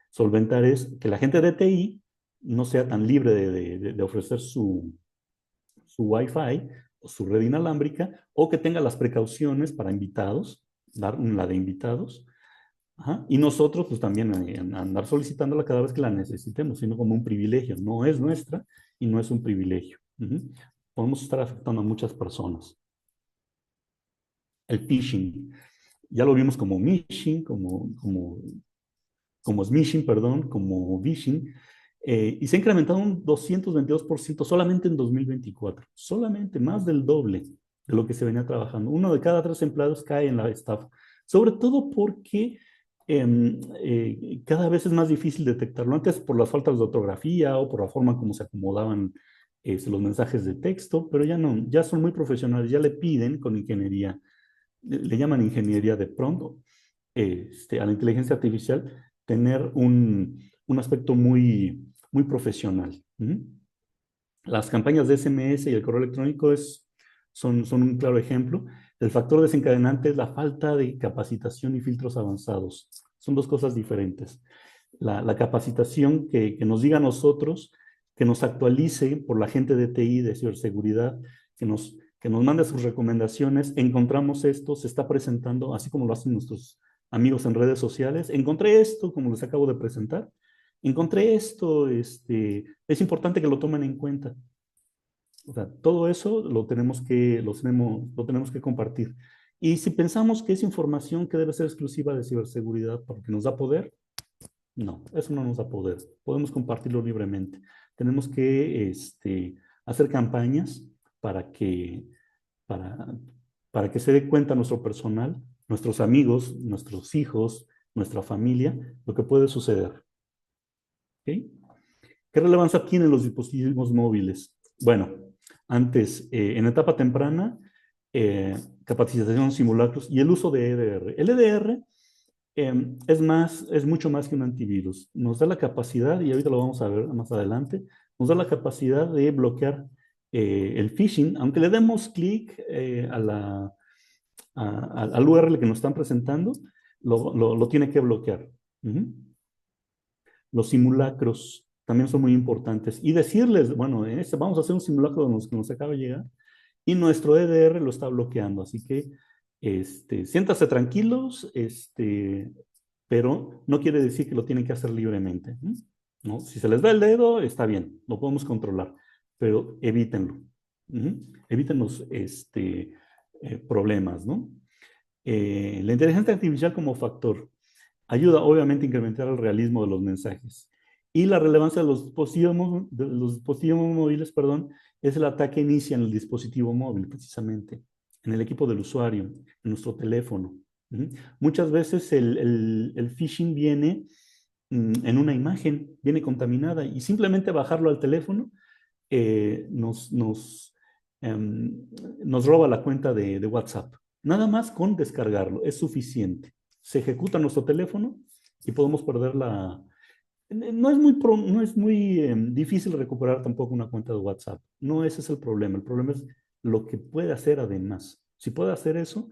solventar es que la gente de TI no sea tan libre de ofrecer su Wi-Fi o su red inalámbrica o que tenga las precauciones para invitados, dar la de invitados. Ajá, y nosotros pues también andar solicitándola cada vez que la necesitemos, sino como un privilegio. No es nuestra y no es un privilegio. Podemos estar afectando a muchas personas. El phishing, ya lo vimos como phishing, como smishing, perdón, como phishing, y se ha incrementado un 222% solamente en 2024, solamente más del doble de lo que se venía trabajando. Uno de cada tres empleados cae en la estafa, sobre todo porque cada vez es más difícil detectarlo. Antes por las faltas de ortografía o por la forma como se acomodaban los mensajes de texto, pero ya no, ya son muy profesionales, ya le piden con ingeniería, le llaman ingeniería de pronto, a la inteligencia artificial tener un aspecto muy profesional. Las campañas de SMS y el correo electrónico son un claro ejemplo. El factor desencadenante es la falta de capacitación y filtros avanzados. Son dos cosas diferentes. La capacitación que nos diga a nosotros, que nos actualice por la gente de TI, de ciberseguridad, que nos mande sus recomendaciones. Encontramos esto, se está presentando, así como lo hacen nuestros amigos en redes sociales. Encontré esto, como les acabo de presentar. Encontré esto, es importante que lo tomen en cuenta. O sea, todo eso lo tenemos que compartir. Y si pensamos que es información que debe ser exclusiva de ciberseguridad porque nos da poder, no, eso no nos da poder. Podemos compartirlo libremente. Tenemos que hacer campañas para que, para, para que se dé cuenta nuestro personal, nuestros amigos, nuestros hijos, nuestra familia, lo que puede suceder. ¿Ok? ¿Qué relevancia tienen los dispositivos móviles? Bueno, antes, en etapa temprana, capacitación, simulacros y el uso de EDR. El EDR es mucho más que un antivirus. Nos da la capacidad, y ahorita lo vamos a ver más adelante, nos da la capacidad de bloquear el phishing, aunque le demos clic al URL que nos están presentando, lo tiene que bloquear. Los simulacros también son muy importantes. Y decirles, bueno, vamos a hacer un simulacro de los que nos acaba de llegar y nuestro EDR lo está bloqueando. Así que siéntase tranquilos, pero no quiere decir que lo tienen que hacer libremente. ¿No? Si se les da el dedo, está bien, lo podemos controlar, pero evítenlo. Eviten los problemas, ¿no? La inteligencia artificial como factor ayuda obviamente a incrementar el realismo de los mensajes. Y la relevancia de los dispositivos móviles, perdón, es el ataque inicia en el dispositivo móvil, precisamente, en el equipo del usuario, en nuestro teléfono. Muchas veces el phishing viene en una imagen, viene contaminada y simplemente bajarlo al teléfono eh, nos, nos, em, nos roba la cuenta de WhatsApp. Nada más con descargarlo, es suficiente. Se ejecuta nuestro teléfono y podemos perder la... No es muy difícil recuperar tampoco una cuenta de WhatsApp. No ese es el problema. El problema es lo que puede hacer además. Si puede hacer eso,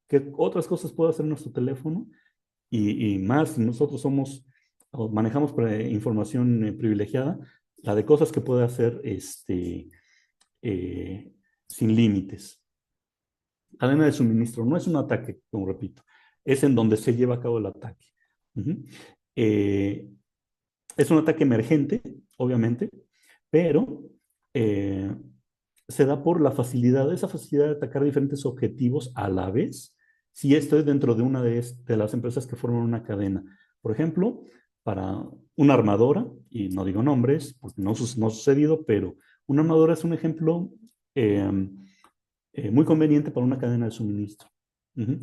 ¿qué otras cosas puede hacer nuestro teléfono? Y más, si nosotros o manejamos información privilegiada, la de cosas que puede hacer eh, sin límites. Cadena de suministro no es un ataque, como repito, es en donde se lleva a cabo el ataque. Uh -huh. Es un ataque emergente, obviamente, pero eh, se da por la facilidad, esa facilidad de atacar diferentes objetivos a la vez, si esto es dentro de una de las empresas que forman una cadena. Por ejemplo, para una armadora, y no digo nombres, porque no ha sucedido, pero una armadora es un ejemplo eh, muy conveniente para una cadena de suministro. Ujú.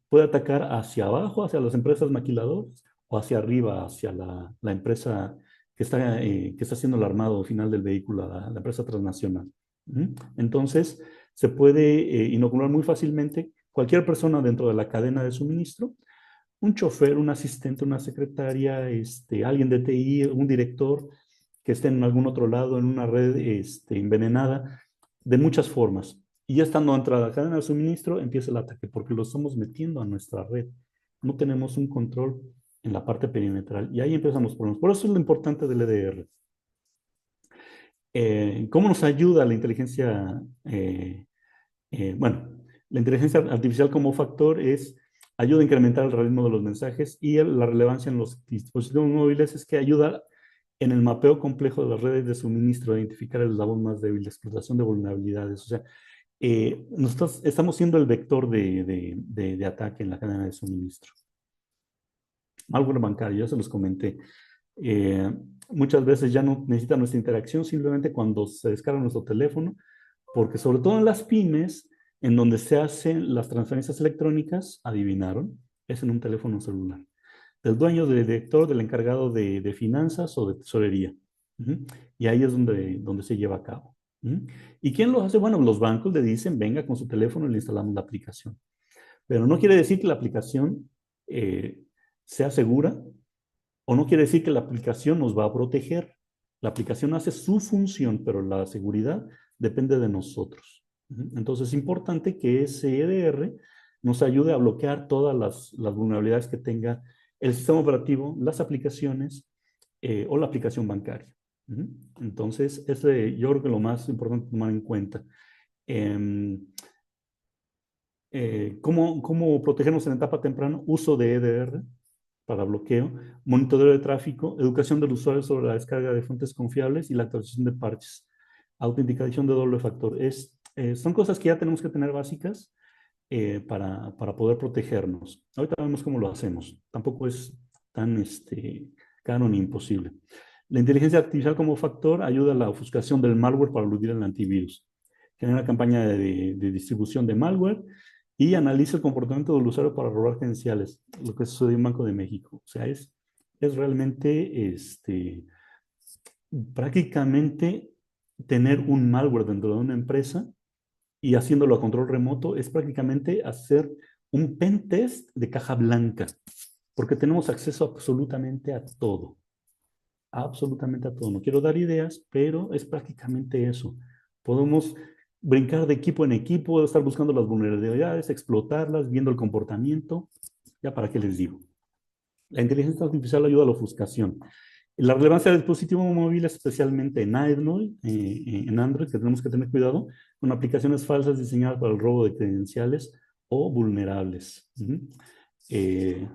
Puede atacar hacia abajo, hacia las empresas maquiladoras, o hacia arriba, hacia la empresa que está haciendo el armado final del vehículo, la empresa transnacional. Ujú. Entonces, se puede inocular muy fácilmente cualquier persona dentro de la cadena de suministro, un chofer, un asistente, una secretaria, alguien de TI, un director que esté en algún otro lado, en una red envenenada, de muchas formas. Y ya estando entre la cadena de suministro, empieza el ataque, porque lo estamos metiendo a nuestra red. No tenemos un control en la parte perimetral. Y ahí empiezan los problemas. Por eso es lo importante del EDR. ¿Cómo nos ayuda la inteligencia? Bueno, la inteligencia artificial como factor ayuda a incrementar el realismo de los mensajes y la relevancia en los dispositivos móviles es que ayuda en el mapeo complejo de las redes de suministro a identificar el eslabón más débil, la explotación de vulnerabilidades. O sea, nosotros estamos siendo el vector de ataque en la cadena de suministro. Malware bancario, ya se los comenté. Eh, Muchas veces ya no necesita nuestra interacción, simplemente cuando se descarga nuestro teléfono, porque sobre todo en las pymes, en donde se hacen las transferencias electrónicas, adivinaron, es en un teléfono celular. Del dueño, del director, del encargado de finanzas o de tesorería. Ujú. Y ahí es donde se lleva a cabo. Ujú. ¿Y quién lo hace? Bueno, los bancos le dicen, venga con su teléfono y le instalamos la aplicación. Pero no quiere decir que la aplicación sea segura o no quiere decir que la aplicación nos va a proteger. La aplicación hace su función, pero la seguridad depende de nosotros. Entonces es importante que ese EDR nos ayude a bloquear todas las vulnerabilidades que tenga el sistema operativo, las aplicaciones o la aplicación bancaria. Entonces, yo creo que lo más importante tomar en cuenta. Eh, ¿Cómo protegernos en etapa temprana? Uso de EDR para bloqueo, monitoreo de tráfico, educación del usuario sobre la descarga de fuentes confiables y la actualización de parches, autenticación de doble factor. Son cosas que ya tenemos que tener básicas para poder protegernos. Ahorita vemos cómo lo hacemos. Tampoco es tan caro ni imposible. La inteligencia artificial como factor ayuda a la ofuscación del malware para eludir el antivirus. Genera una campaña de distribución de malware y analiza el comportamiento del usuario para robar credenciales, lo que sucedió en Banco de México. O sea, es realmente prácticamente tener un malware dentro de una empresa y haciéndolo a control remoto es prácticamente hacer un pen test de caja blanca, porque tenemos acceso absolutamente a todo. Absolutamente a todo. No quiero dar ideas, pero es prácticamente eso. Podemos brincar de equipo en equipo, estar buscando las vulnerabilidades, explotarlas, viendo el comportamiento. Ya para qué les digo. La inteligencia artificial ayuda a la ofuscación. La relevancia del dispositivo móvil, especialmente en Android, que tenemos que tener cuidado con aplicaciones falsas diseñadas para el robo de credenciales o vulnerables. Eh,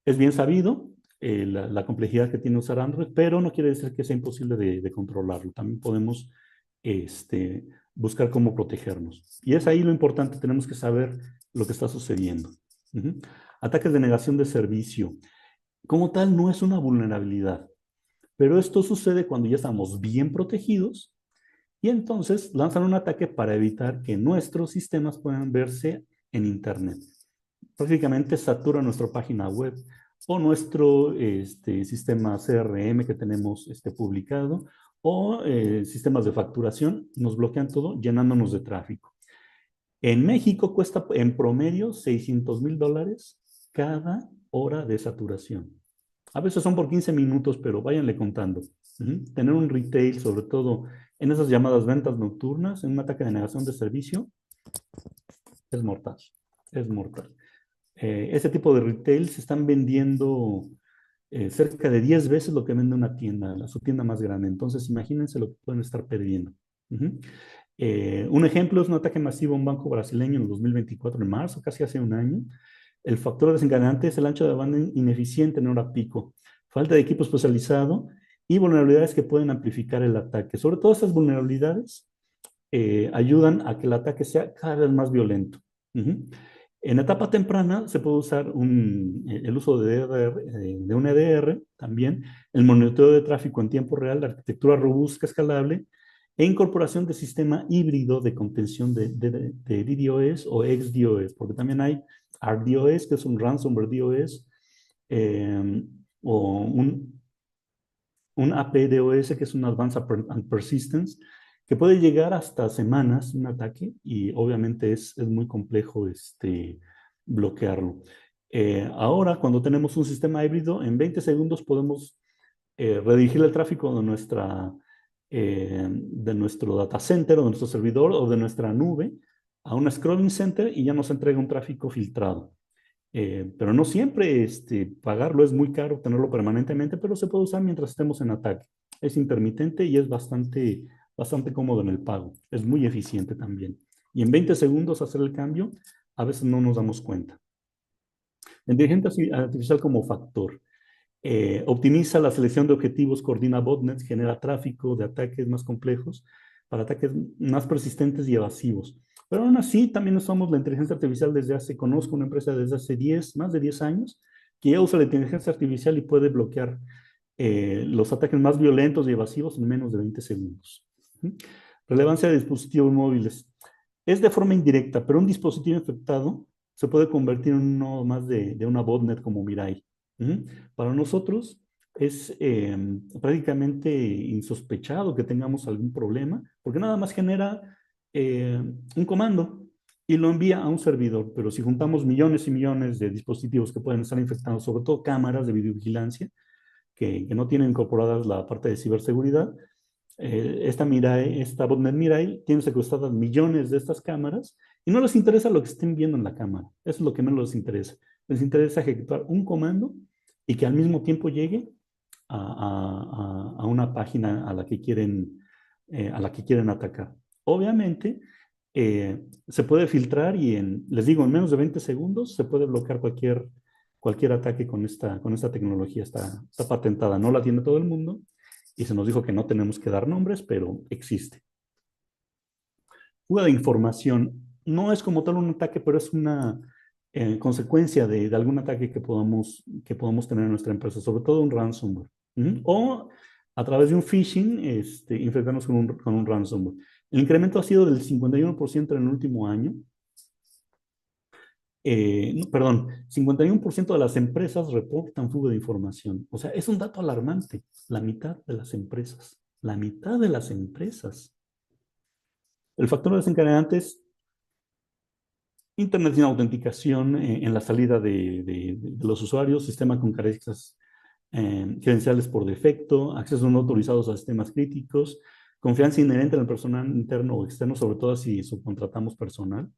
es bien sabido la complejidad que tiene usar Android, pero no quiere decir que sea imposible de controlarlo. También podemos este, buscar cómo protegernos. Y es ahí lo importante, tenemos que saber lo que está sucediendo. Ataques de negación de servicio. Como tal, no es una vulnerabilidad, pero esto sucede cuando ya estamos bien protegidos y entonces lanzan un ataque para evitar que nuestros sistemas puedan verse en Internet. Prácticamente satura nuestra página web o nuestro sistema CRM que tenemos publicado o sistemas de facturación, nos bloquean todo llenándonos de tráfico. En México cuesta en promedio $600,000 cada hora de saturación. A veces son por 15 minutos, pero váyanle contando. Tener un retail, sobre todo en esas llamadas ventas nocturnas, en un ataque de negación de servicio, es mortal. Es mortal. Ese tipo de retail se están vendiendo cerca de 10 veces lo que vende una tienda, su tienda más grande. Entonces, imagínense lo que pueden estar perdiendo. Un ejemplo es un ataque masivo a un banco brasileño en el 2024, en marzo, casi hace un año. El factor desencadenante es el ancho de banda ineficiente en hora pico, falta de equipo especializado y vulnerabilidades que pueden amplificar el ataque. Sobre todo estas vulnerabilidades ayudan a que el ataque sea cada vez más violento. Ujú. En etapa temprana se puede usar el uso de, de un EDR también, el monitoreo de tráfico en tiempo real, la arquitectura robusta, escalable, e incorporación de sistema híbrido de contención de DDoS o XDOS, porque también hay RDOS, que es un ransomware DOS, eh, o un APDOS, que es un Advanced and Persistence, que puede llegar hasta semanas un ataque y obviamente es muy complejo bloquearlo. Ahora, cuando tenemos un sistema híbrido, en 20 segundos podemos redirigir el tráfico de nuestro data center o de nuestro servidor o de nuestra nube a un scrolling center y ya nos entrega un tráfico filtrado. Pero no siempre pagarlo es muy caro, tenerlo permanentemente, pero se puede usar mientras estemos en ataque. Es intermitente y es bastante cómodo en el pago. Es muy eficiente también. Y en 20 segundos hacer el cambio, a veces no nos damos cuenta. La inteligencia artificial como factor. Optimiza la selección de objetivos, coordina botnets, genera tráfico de ataques más complejos para ataques más persistentes y evasivos. Pero aún así, también usamos la inteligencia artificial conozco una empresa desde hace más de 10 años, que ya usa la inteligencia artificial y puede bloquear los ataques más violentos y evasivos en menos de 20 segundos. Relevancia de dispositivos móviles. Es de forma indirecta, pero un dispositivo infectado se puede convertir en uno más de una botnet como Mirai. Para nosotros es prácticamente insospechado que tengamos algún problema, porque nada más genera un comando y lo envía a un servidor. Pero si juntamos millones y millones de dispositivos que pueden estar infectados, sobre todo cámaras de videovigilancia, que no tienen incorporadas la parte de ciberseguridad, esta botnet Mirai tiene secuestradas millones de estas cámaras y no les interesa lo que estén viendo en la cámara. Eso es lo que menos les interesa. Les interesa ejecutar un comando y que al mismo tiempo llegue a una página a la que quieren atacar. Obviamente, se puede filtrar y les digo, en menos de 20 segundos se puede bloquear cualquier ataque con esta tecnología. Está patentada, no la tiene todo el mundo y se nos dijo que no tenemos que dar nombres, pero existe. Fuga de información. No es como tal un ataque, pero es una consecuencia de algún ataque que podamos tener en nuestra empresa, sobre todo un ransomware. O a través de un phishing, infectarnos con un ransomware. El incremento ha sido del 51% en el último año. No, perdón, 51% de las empresas reportan fuga de información. O sea, es un dato alarmante. La mitad de las empresas. La mitad de las empresas. El factor desencadenante es Internet sin autenticación en la salida de los usuarios, sistema con características credenciales por defecto, accesos no autorizados a sistemas críticos, confianza inherente en el personal interno o externo, sobre todo si subcontratamos personal.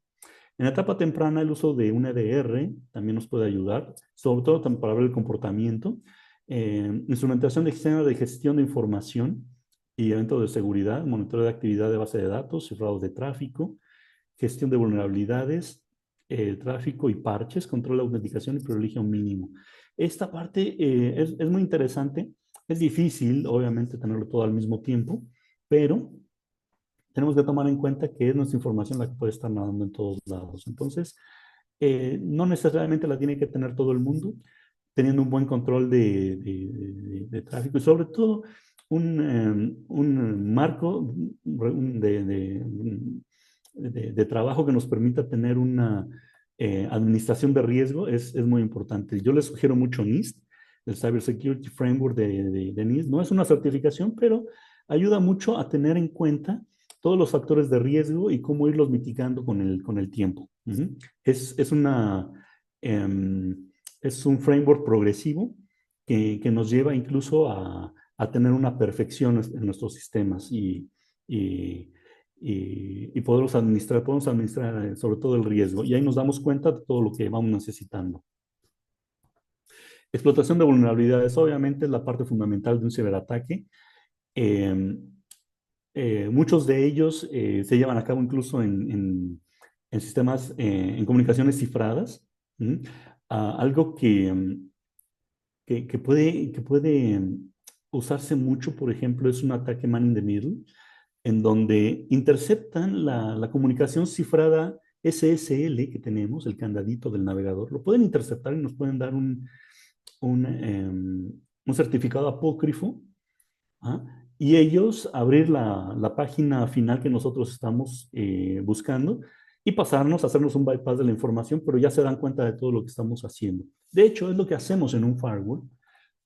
En la etapa temprana, el uso de un EDR también nos puede ayudar, sobre todo para ver el comportamiento. Instrumentación de sistemas de gestión de información y eventos de seguridad, monitoreo de actividad de base de datos, cifrado de tráfico, gestión de vulnerabilidades, tráfico y parches, control de autenticación y privilegio mínimo. Esta parte es muy interesante. Es difícil, obviamente, tenerlo todo al mismo tiempo, pero tenemos que tomar en cuenta que es nuestra información la que puede estar nadando en todos lados. Entonces, no necesariamente la tiene que tener todo el mundo, teniendo un buen control de tráfico y sobre todo un marco de trabajo que nos permita tener una administración de riesgo es muy importante. Yo les sugiero mucho NIST, el Cyber Security Framework de NIST. No es una certificación, pero ayuda mucho a tener en cuenta todos los factores de riesgo y cómo irlos mitigando con el tiempo. Es una, es un framework progresivo que nos lleva incluso a tener una perfección en nuestros sistemas y podemos administrar sobre todo el riesgo. Y ahí nos damos cuenta de todo lo que vamos necesitando. Explotación de vulnerabilidades, obviamente, es la parte fundamental de un ciberataque. Eh, Muchos de ellos se llevan a cabo incluso en sistemas, en comunicaciones cifradas. Algo que puede usarse mucho, por ejemplo, es un ataque man in the middle, en donde interceptan la comunicación cifrada SSL que tenemos, el candadito del navegador, lo pueden interceptar y nos pueden dar un certificado apócrifo. ¿Ah? Y ellos abrir la página final que nosotros estamos buscando y pasarnos, hacernos un bypass de la información, pero ya se dan cuenta de todo lo que estamos haciendo. De hecho, es lo que hacemos en un firewall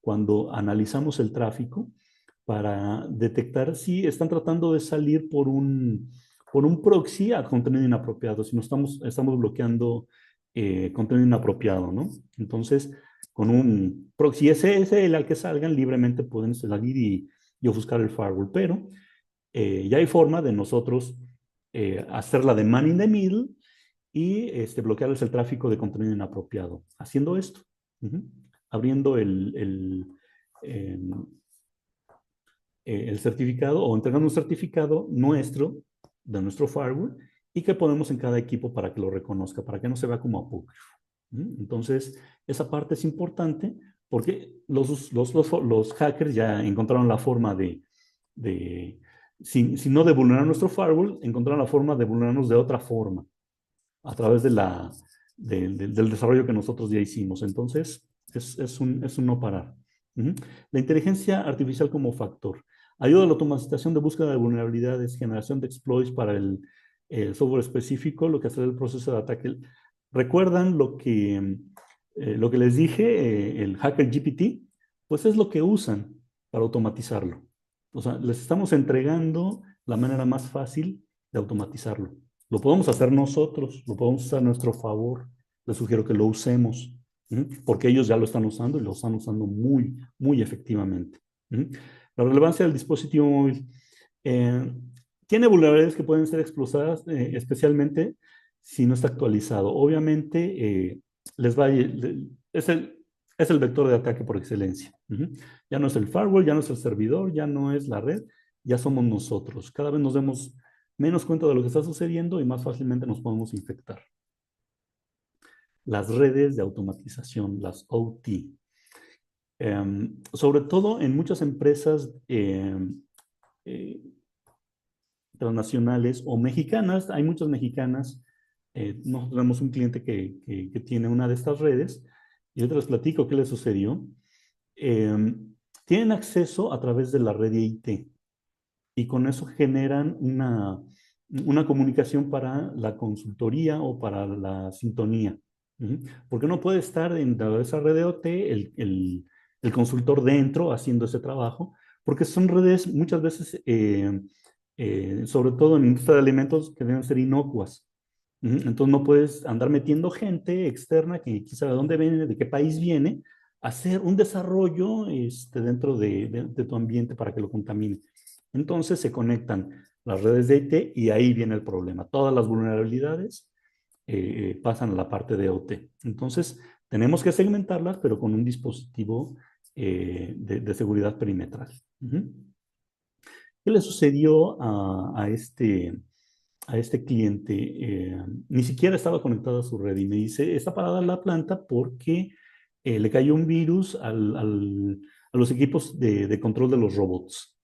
cuando analizamos el tráfico para detectar si están tratando de salir por un proxy a contenido inapropiado, si no estamos bloqueando contenido inapropiado, ¿no? Entonces, con un proxy SSL al que salgan, libremente pueden salir y ofuscar el firewall, pero ya hay forma de nosotros hacerla de man in the middle y bloquearles el tráfico de contenido inapropiado. Haciendo esto, abriendo eh, el certificado o entregando un certificado nuestro, de nuestro firewall, y que ponemos en cada equipo para que lo reconozca, para que no se vea como apócrifo. Entonces, esa parte es importante porque los hackers ya encontraron la forma si no de vulnerar nuestro firewall, encontraron la forma de vulnerarnos de otra forma, a través del desarrollo que nosotros ya hicimos. Entonces, es un no parar. La inteligencia artificial como factor. Ayuda a la automatización de búsqueda de vulnerabilidades, generación de exploits para el software específico, lo que hace el proceso de ataque. ¿Recuerdan lo que les dije, el hacker GPT? Pues es lo que usan para automatizarlo. O sea, les estamos entregando la manera más fácil de automatizarlo. Lo podemos hacer nosotros, lo podemos usar a nuestro favor. Les sugiero que lo usemos, porque ellos ya lo están usando y lo están usando muy, muy efectivamente. La relevancia del dispositivo móvil. Eh, Tiene vulnerabilidades que pueden ser explotadas, especialmente si no está actualizado. Obviamente, les va a, es el vector de ataque por excelencia. Ya no es el firewall, ya no es el servidor, ya no es la red, ya somos nosotros. Cada vez nos demos menos cuenta de lo que está sucediendo y más fácilmente nos podemos infectar. Las redes de automatización, las OT. Sobre todo en muchas empresas eh, transnacionales o mexicanas, hay muchas mexicanas. Nosotros tenemos un cliente que tiene una de estas redes y ahorita les platico qué le sucedió. Tienen acceso a través de la red de IT y con eso generan una comunicación para la consultoría o para la sintonía. Porque no puede estar en esa red de OT el consultor dentro haciendo ese trabajo, porque son redes muchas veces, sobre todo en industria de alimentos, que deben ser inocuas. Entonces no puedes andar metiendo gente externa que quizá de dónde viene, de qué país viene, a hacer un desarrollo dentro de tu ambiente para que lo contamine. Entonces se conectan las redes de IT y ahí viene el problema. Todas las vulnerabilidades pasan a la parte de OT. Entonces tenemos que segmentarlas, pero con un dispositivo de seguridad perimetral. ¿Qué le sucedió a este cliente? Ni siquiera estaba conectado a su red y me dice, está parada la planta porque le cayó un virus a los equipos de control de los robots.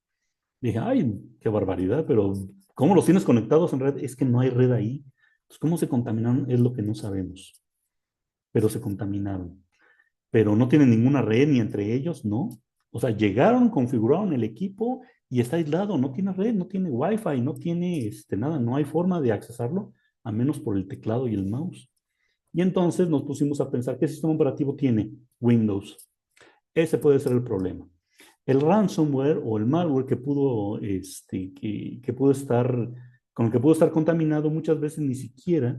Dije, ay, qué barbaridad, pero ¿cómo los tienes conectados en red? Es que no hay red ahí. Pues, ¿cómo se contaminaron? Es lo que no sabemos, pero se contaminaron. Pero no tienen ninguna red ni entre ellos, ¿no? O sea, llegaron, configuraron el equipo y está aislado, no tiene red, no tiene wifi, no tiene nada, no hay forma de accesarlo a menos por el teclado y el mouse. Y entonces nos pusimos a pensar, ¿qué sistema operativo tiene? Windows. Ese puede ser el problema. El ransomware o el malware que pudo estar, con el que pudo estar contaminado, muchas veces ni siquiera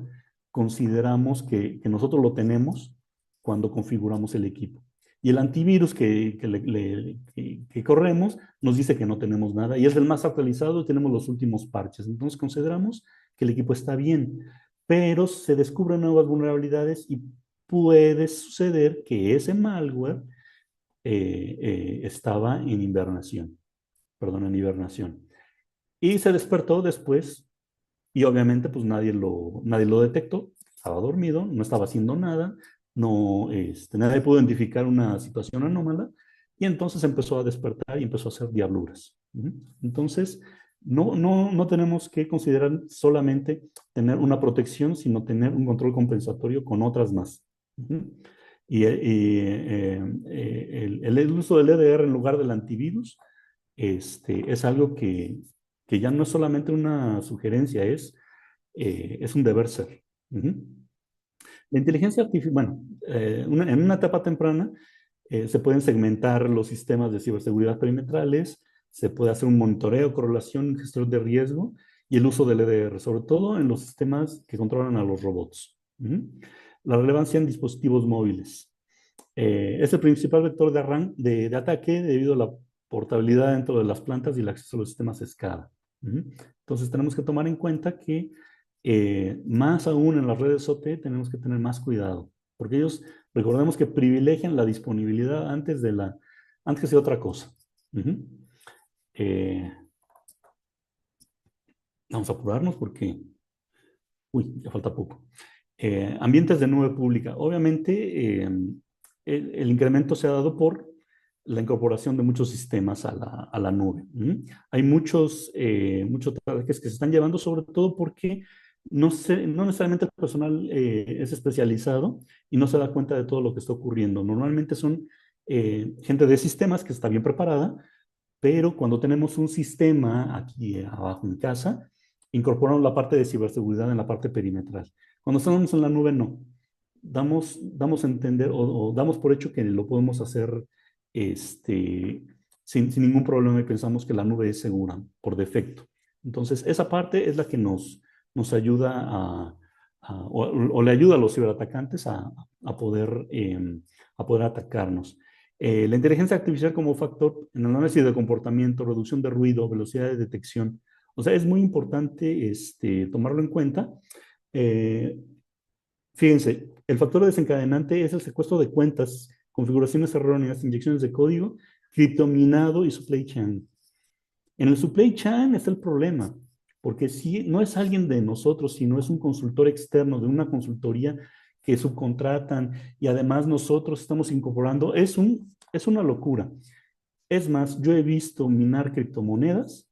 consideramos que nosotros lo tenemos cuando configuramos el equipo. Y el antivirus que corremos nos dice que no tenemos nada y es el más actualizado y tenemos los últimos parches. Entonces consideramos que el equipo está bien, pero se descubren nuevas vulnerabilidades y puede suceder que ese malware estaba en hibernación, perdón, en hibernación. Y se despertó después y obviamente pues nadie lo detectó, estaba dormido, no estaba haciendo nada, no, nadie pudo identificar una situación anómala Y entonces empezó a despertar y empezó a hacer diabluras. Entonces, no tenemos que considerar solamente tener una protección, sino tener un control compensatorio con otras más. El uso del EDR en lugar del antivirus es algo que ya no es solamente una sugerencia, es un deber ser. La inteligencia artificial, bueno, en una etapa temprana se pueden segmentar los sistemas de ciberseguridad perimetrales, se puede hacer un monitoreo, correlación, gestión de riesgo y el uso del EDR, sobre todo en los sistemas que controlan a los robots. La relevancia en dispositivos móviles. Es el principal vector de ataque debido a la portabilidad dentro de las plantas y el acceso a los sistemas SCADA. Entonces tenemos que tomar en cuenta que más aún en las redes OT tenemos que tener más cuidado, porque ellos, recordemos que privilegian la disponibilidad antes de otra cosa. Eh, Vamos a apurarnos porque, ya falta poco. Ambientes de nube pública. Obviamente, el incremento se ha dado por la incorporación de muchos sistemas a la nube. Hay muchos ataques que se están llevando, sobre todo porque no necesariamente el personal es especializado y no se da cuenta de todo lo que está ocurriendo. Normalmente son gente de sistemas que está bien preparada, pero cuando tenemos un sistema aquí abajo en casa, incorporamos la parte de ciberseguridad en la parte perimetral. Cuando estamos en la nube, no. Damos a entender o damos por hecho que lo podemos hacer sin ningún problema y pensamos que la nube es segura por defecto. Entonces, esa parte es la que nos ayuda o le ayuda a los ciberatacantes a poder atacarnos. La inteligencia artificial como factor en el análisis de comportamiento, reducción de ruido, velocidad de detección. O sea, es muy importante tomarlo en cuenta. Eh, Fíjense, el factor desencadenante es el secuestro de cuentas, configuraciones erróneas, inyecciones de código, criptominado y supply chain. En el supply chain es el problema, porque si no es alguien de nosotros, sino es un consultor externo de una consultoría que subcontratan y además nosotros estamos incorporando, es una locura. Es más, yo he visto minar criptomonedas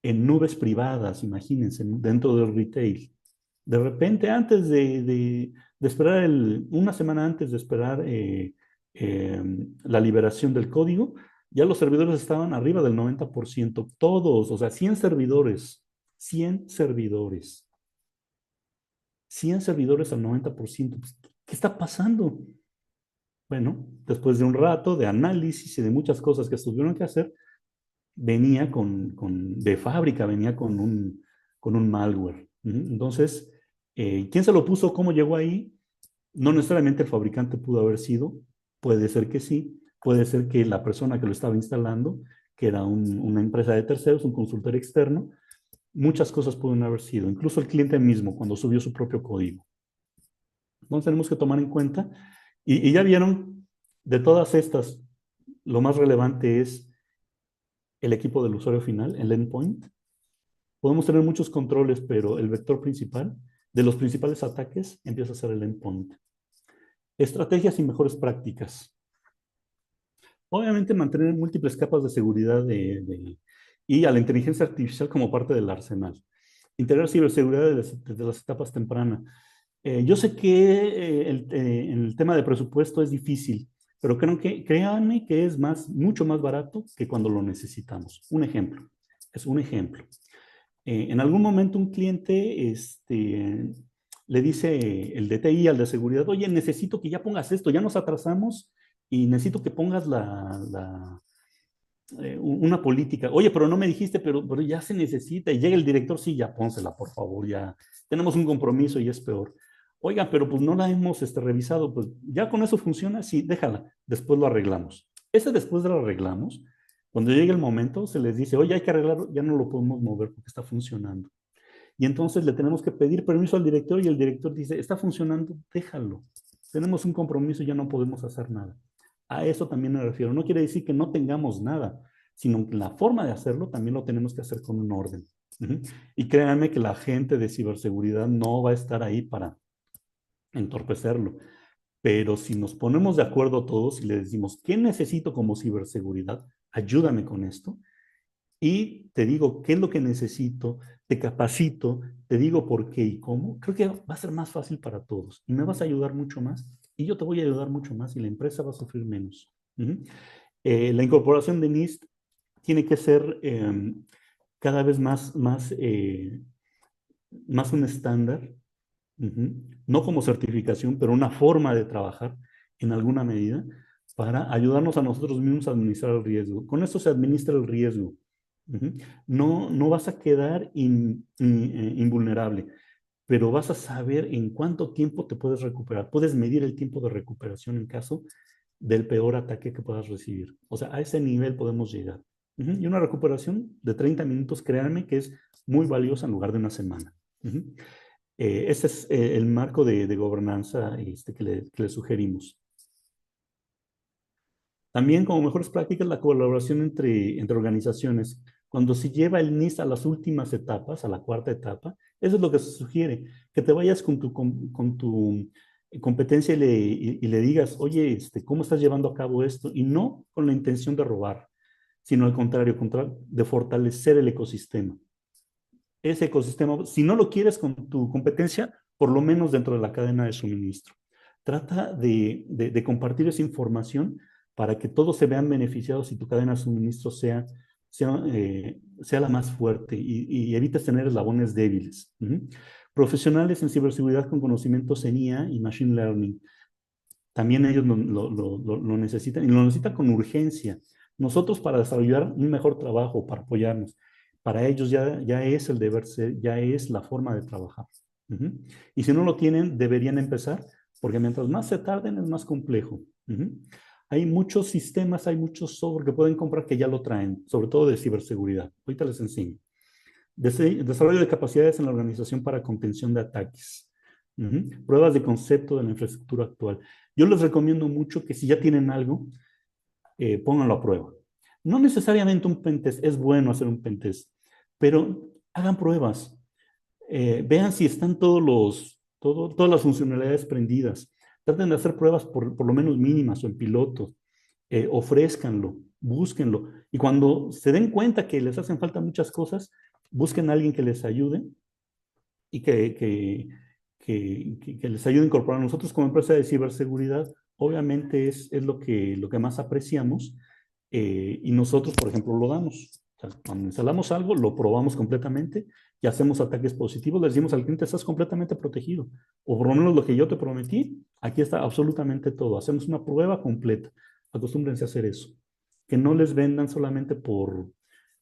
en nubes privadas, imagínense, dentro del retail. De repente, antes de esperar, una semana antes de esperar la liberación del código, ya los servidores estaban arriba del 90%, todos, o sea, 100 servidores, 100 servidores, 100 servidores al 90%. Pues, ¿qué está pasando? Bueno, después de un rato de análisis y de muchas cosas que tuvieron que hacer, venía de fábrica, venía con un malware. Entonces, ¿quién se lo puso? ¿Cómo llegó ahí? No necesariamente el fabricante pudo haber sido, puede ser que sí, puede ser que la persona que lo estaba instalando, que era una empresa de terceros, un consultor externo, muchas cosas pueden haber sido, incluso el cliente mismo cuando subió su propio código. Entonces tenemos que tomar en cuenta, y ya vieron, de todas estas, lo más relevante es el equipo del usuario final, el endpoint. Podemos tener muchos controles, pero el vector principal de los principales ataques empieza a ser el endpoint. Estrategias y mejores prácticas. Obviamente mantener múltiples capas de seguridad y a la inteligencia artificial como parte del arsenal. Integrar ciberseguridad desde las etapas tempranas. Yo sé que el tema de presupuesto es difícil, pero créanme que es mucho más barato que cuando lo necesitamos. Un ejemplo, es un ejemplo. En algún momento un cliente le dice el DTI al de seguridad, oye, necesito que ya pongas esto, ya nos atrasamos y necesito que pongas una política. Oye, pero no me dijiste, pero ya se necesita. Y llega el director, sí, ya pónsela, por favor, ya tenemos un compromiso y es peor. Oiga, pero pues no la hemos revisado, pues ya con eso funciona, sí, déjala, después lo arreglamos. Ese después lo arreglamos, cuando llegue el momento, se les dice, oye, hay que arreglarlo, ya no lo podemos mover porque está funcionando. Y entonces le tenemos que pedir permiso al director y el director dice, está funcionando, déjalo. Tenemos un compromiso y ya no podemos hacer nada. A eso también me refiero. No quiere decir que no tengamos nada, sino que la forma de hacerlo también lo tenemos que hacer con un orden. Y créanme que la gente de ciberseguridad no va a estar ahí para entorpecerlo. Pero si nos ponemos de acuerdo todos y le decimos, ¿qué necesito como ciberseguridad? Ayúdame con esto. Y te digo qué es lo que necesito, te capacito, te digo por qué y cómo. Creo que va a ser más fácil para todos y me vas a ayudar mucho más y yo te voy a ayudar mucho más y la empresa va a sufrir menos. La incorporación de NIST tiene que ser cada vez más un estándar. No como certificación, pero una forma de trabajar en alguna medida para ayudarnos a nosotros mismos a administrar el riesgo. Con esto se administra el riesgo. No vas a quedar invulnerable, pero vas a saber en cuánto tiempo te puedes recuperar. Puedes medir el tiempo de recuperación en caso del peor ataque que puedas recibir. O sea, a ese nivel podemos llegar. Y una recuperación de 30 minutos, créanme que es muy valiosa en lugar de una semana. Ese es el marco de gobernanza que le sugerimos. También como mejores prácticas la colaboración entre organizaciones. Cuando se lleva el NIST a las últimas etapas, a la cuarta etapa, eso es lo que se sugiere, que te vayas con tu competencia y le digas, oye, ¿cómo estás llevando a cabo esto? Y no con la intención de robar, sino al contrario, de fortalecer el ecosistema. Ese ecosistema, si no lo quieres con tu competencia, por lo menos dentro de la cadena de suministro. Trata de compartir esa información para que todos se vean beneficiados y tu cadena de suministro sea la más fuerte y evites tener eslabones débiles. Profesionales en ciberseguridad con conocimientos en IA y Machine Learning. También ellos lo necesitan y lo necesitan con urgencia. Nosotros para desarrollar un mejor trabajo, para apoyarnos, para ellos ya es el deber ser, ya es la forma de trabajar. Y si no lo tienen, deberían empezar, porque mientras más se tarden es más complejo. Hay muchos sistemas, hay muchos software que pueden comprar que ya lo traen, sobre todo de ciberseguridad. Ahorita les enseño. Desarrollo de capacidades en la organización para contención de ataques. Pruebas de concepto de la infraestructura actual. Yo les recomiendo mucho que si ya tienen algo, pónganlo a prueba. No necesariamente un pentest, es bueno hacer un pentest, pero hagan pruebas. Vean si están todas las funcionalidades prendidas. Traten de hacer pruebas por lo menos mínimas o en pilotos. Ofrézcanlo, búsquenlo. Y cuando se den cuenta que les hacen falta muchas cosas, busquen a alguien que les ayude y que les ayude a incorporar. Nosotros como empresa de ciberseguridad, obviamente es lo que más apreciamos y nosotros, por ejemplo, lo damos. O sea, cuando instalamos algo, lo probamos completamente y hacemos ataques positivos, le decimos al cliente, estás completamente protegido. O por lo menos lo que yo te prometí, aquí está absolutamente todo. Hacemos una prueba completa. Acostúmbrense a hacer eso. Que no les vendan solamente por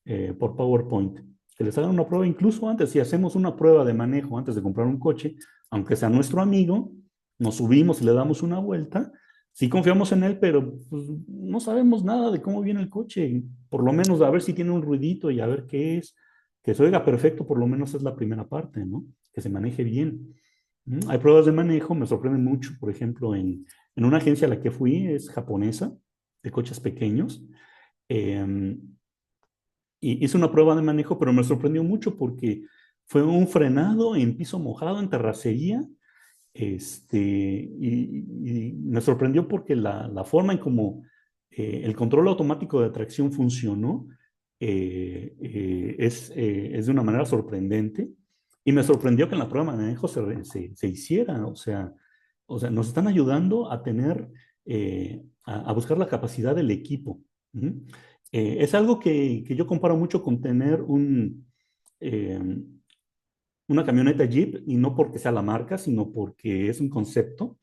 PowerPoint. Que les hagan una prueba incluso antes. Si hacemos una prueba de manejo antes de comprar un coche, aunque sea nuestro amigo, nos subimos y le damos una vuelta. Sí confiamos en él, pero pues, no sabemos nada de cómo viene el coche. Por lo menos a ver si tiene un ruidito y a ver qué es. Que se oiga perfecto, por lo menos es la primera parte, ¿no? Que se maneje bien. Hay pruebas de manejo, me sorprenden mucho. Por ejemplo, en una agencia a la que fui, es japonesa, de coches pequeños. Eh, y hice una prueba de manejo, pero me sorprendió mucho porque fue un frenado en piso mojado, en terracería, y me sorprendió porque la forma en cómo el control automático de tracción funcionó es de una manera sorprendente. Y me sorprendió que en la prueba de manejo se hiciera. O sea, nos están ayudando a tener, a buscar la capacidad del equipo. Es algo que yo comparo mucho con tener eh, una camioneta Jeep, y no porque sea la marca, sino porque es un concepto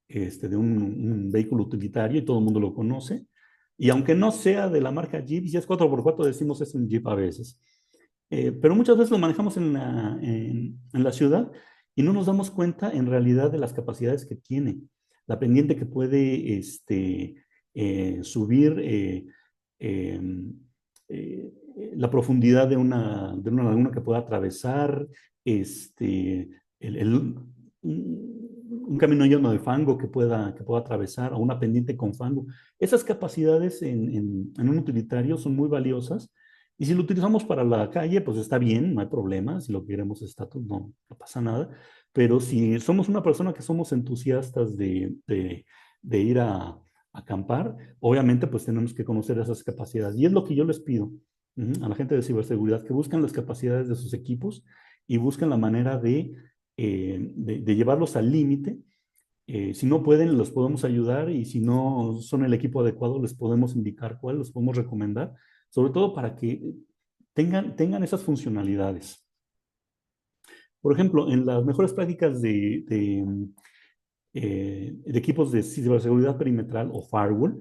de un vehículo utilitario y todo el mundo lo conoce. Y aunque no sea de la marca Jeep, si es 4x4 decimos es un Jeep a veces. Pero muchas veces lo manejamos en la ciudad y no nos damos cuenta en realidad de las capacidades que tiene, la pendiente que puede subir, eh, eh, la profundidad de una laguna que pueda atravesar, el, el- un camino lleno de fango que pueda atravesar, o una pendiente con fango. Esas capacidades en un utilitario son muy valiosas. Y si lo utilizamos para la calle, pues está bien, no hay problema. Si lo queremos estatus, no pasa nada. Pero si somos una persona que somos entusiastas de ir a acampar, obviamente pues tenemos que conocer esas capacidades. Y es lo que yo les pido a la gente de ciberseguridad, que busquen las capacidades de sus equipos y busquen la manera de llevarlos al límite. Si no pueden, los podemos ayudar, y si no son el equipo adecuado, les podemos indicar cuál, los podemos recomendar, sobre todo para que tengan esas funcionalidades. Por ejemplo, en las mejores prácticas de equipos de ciberseguridad perimetral o firewall,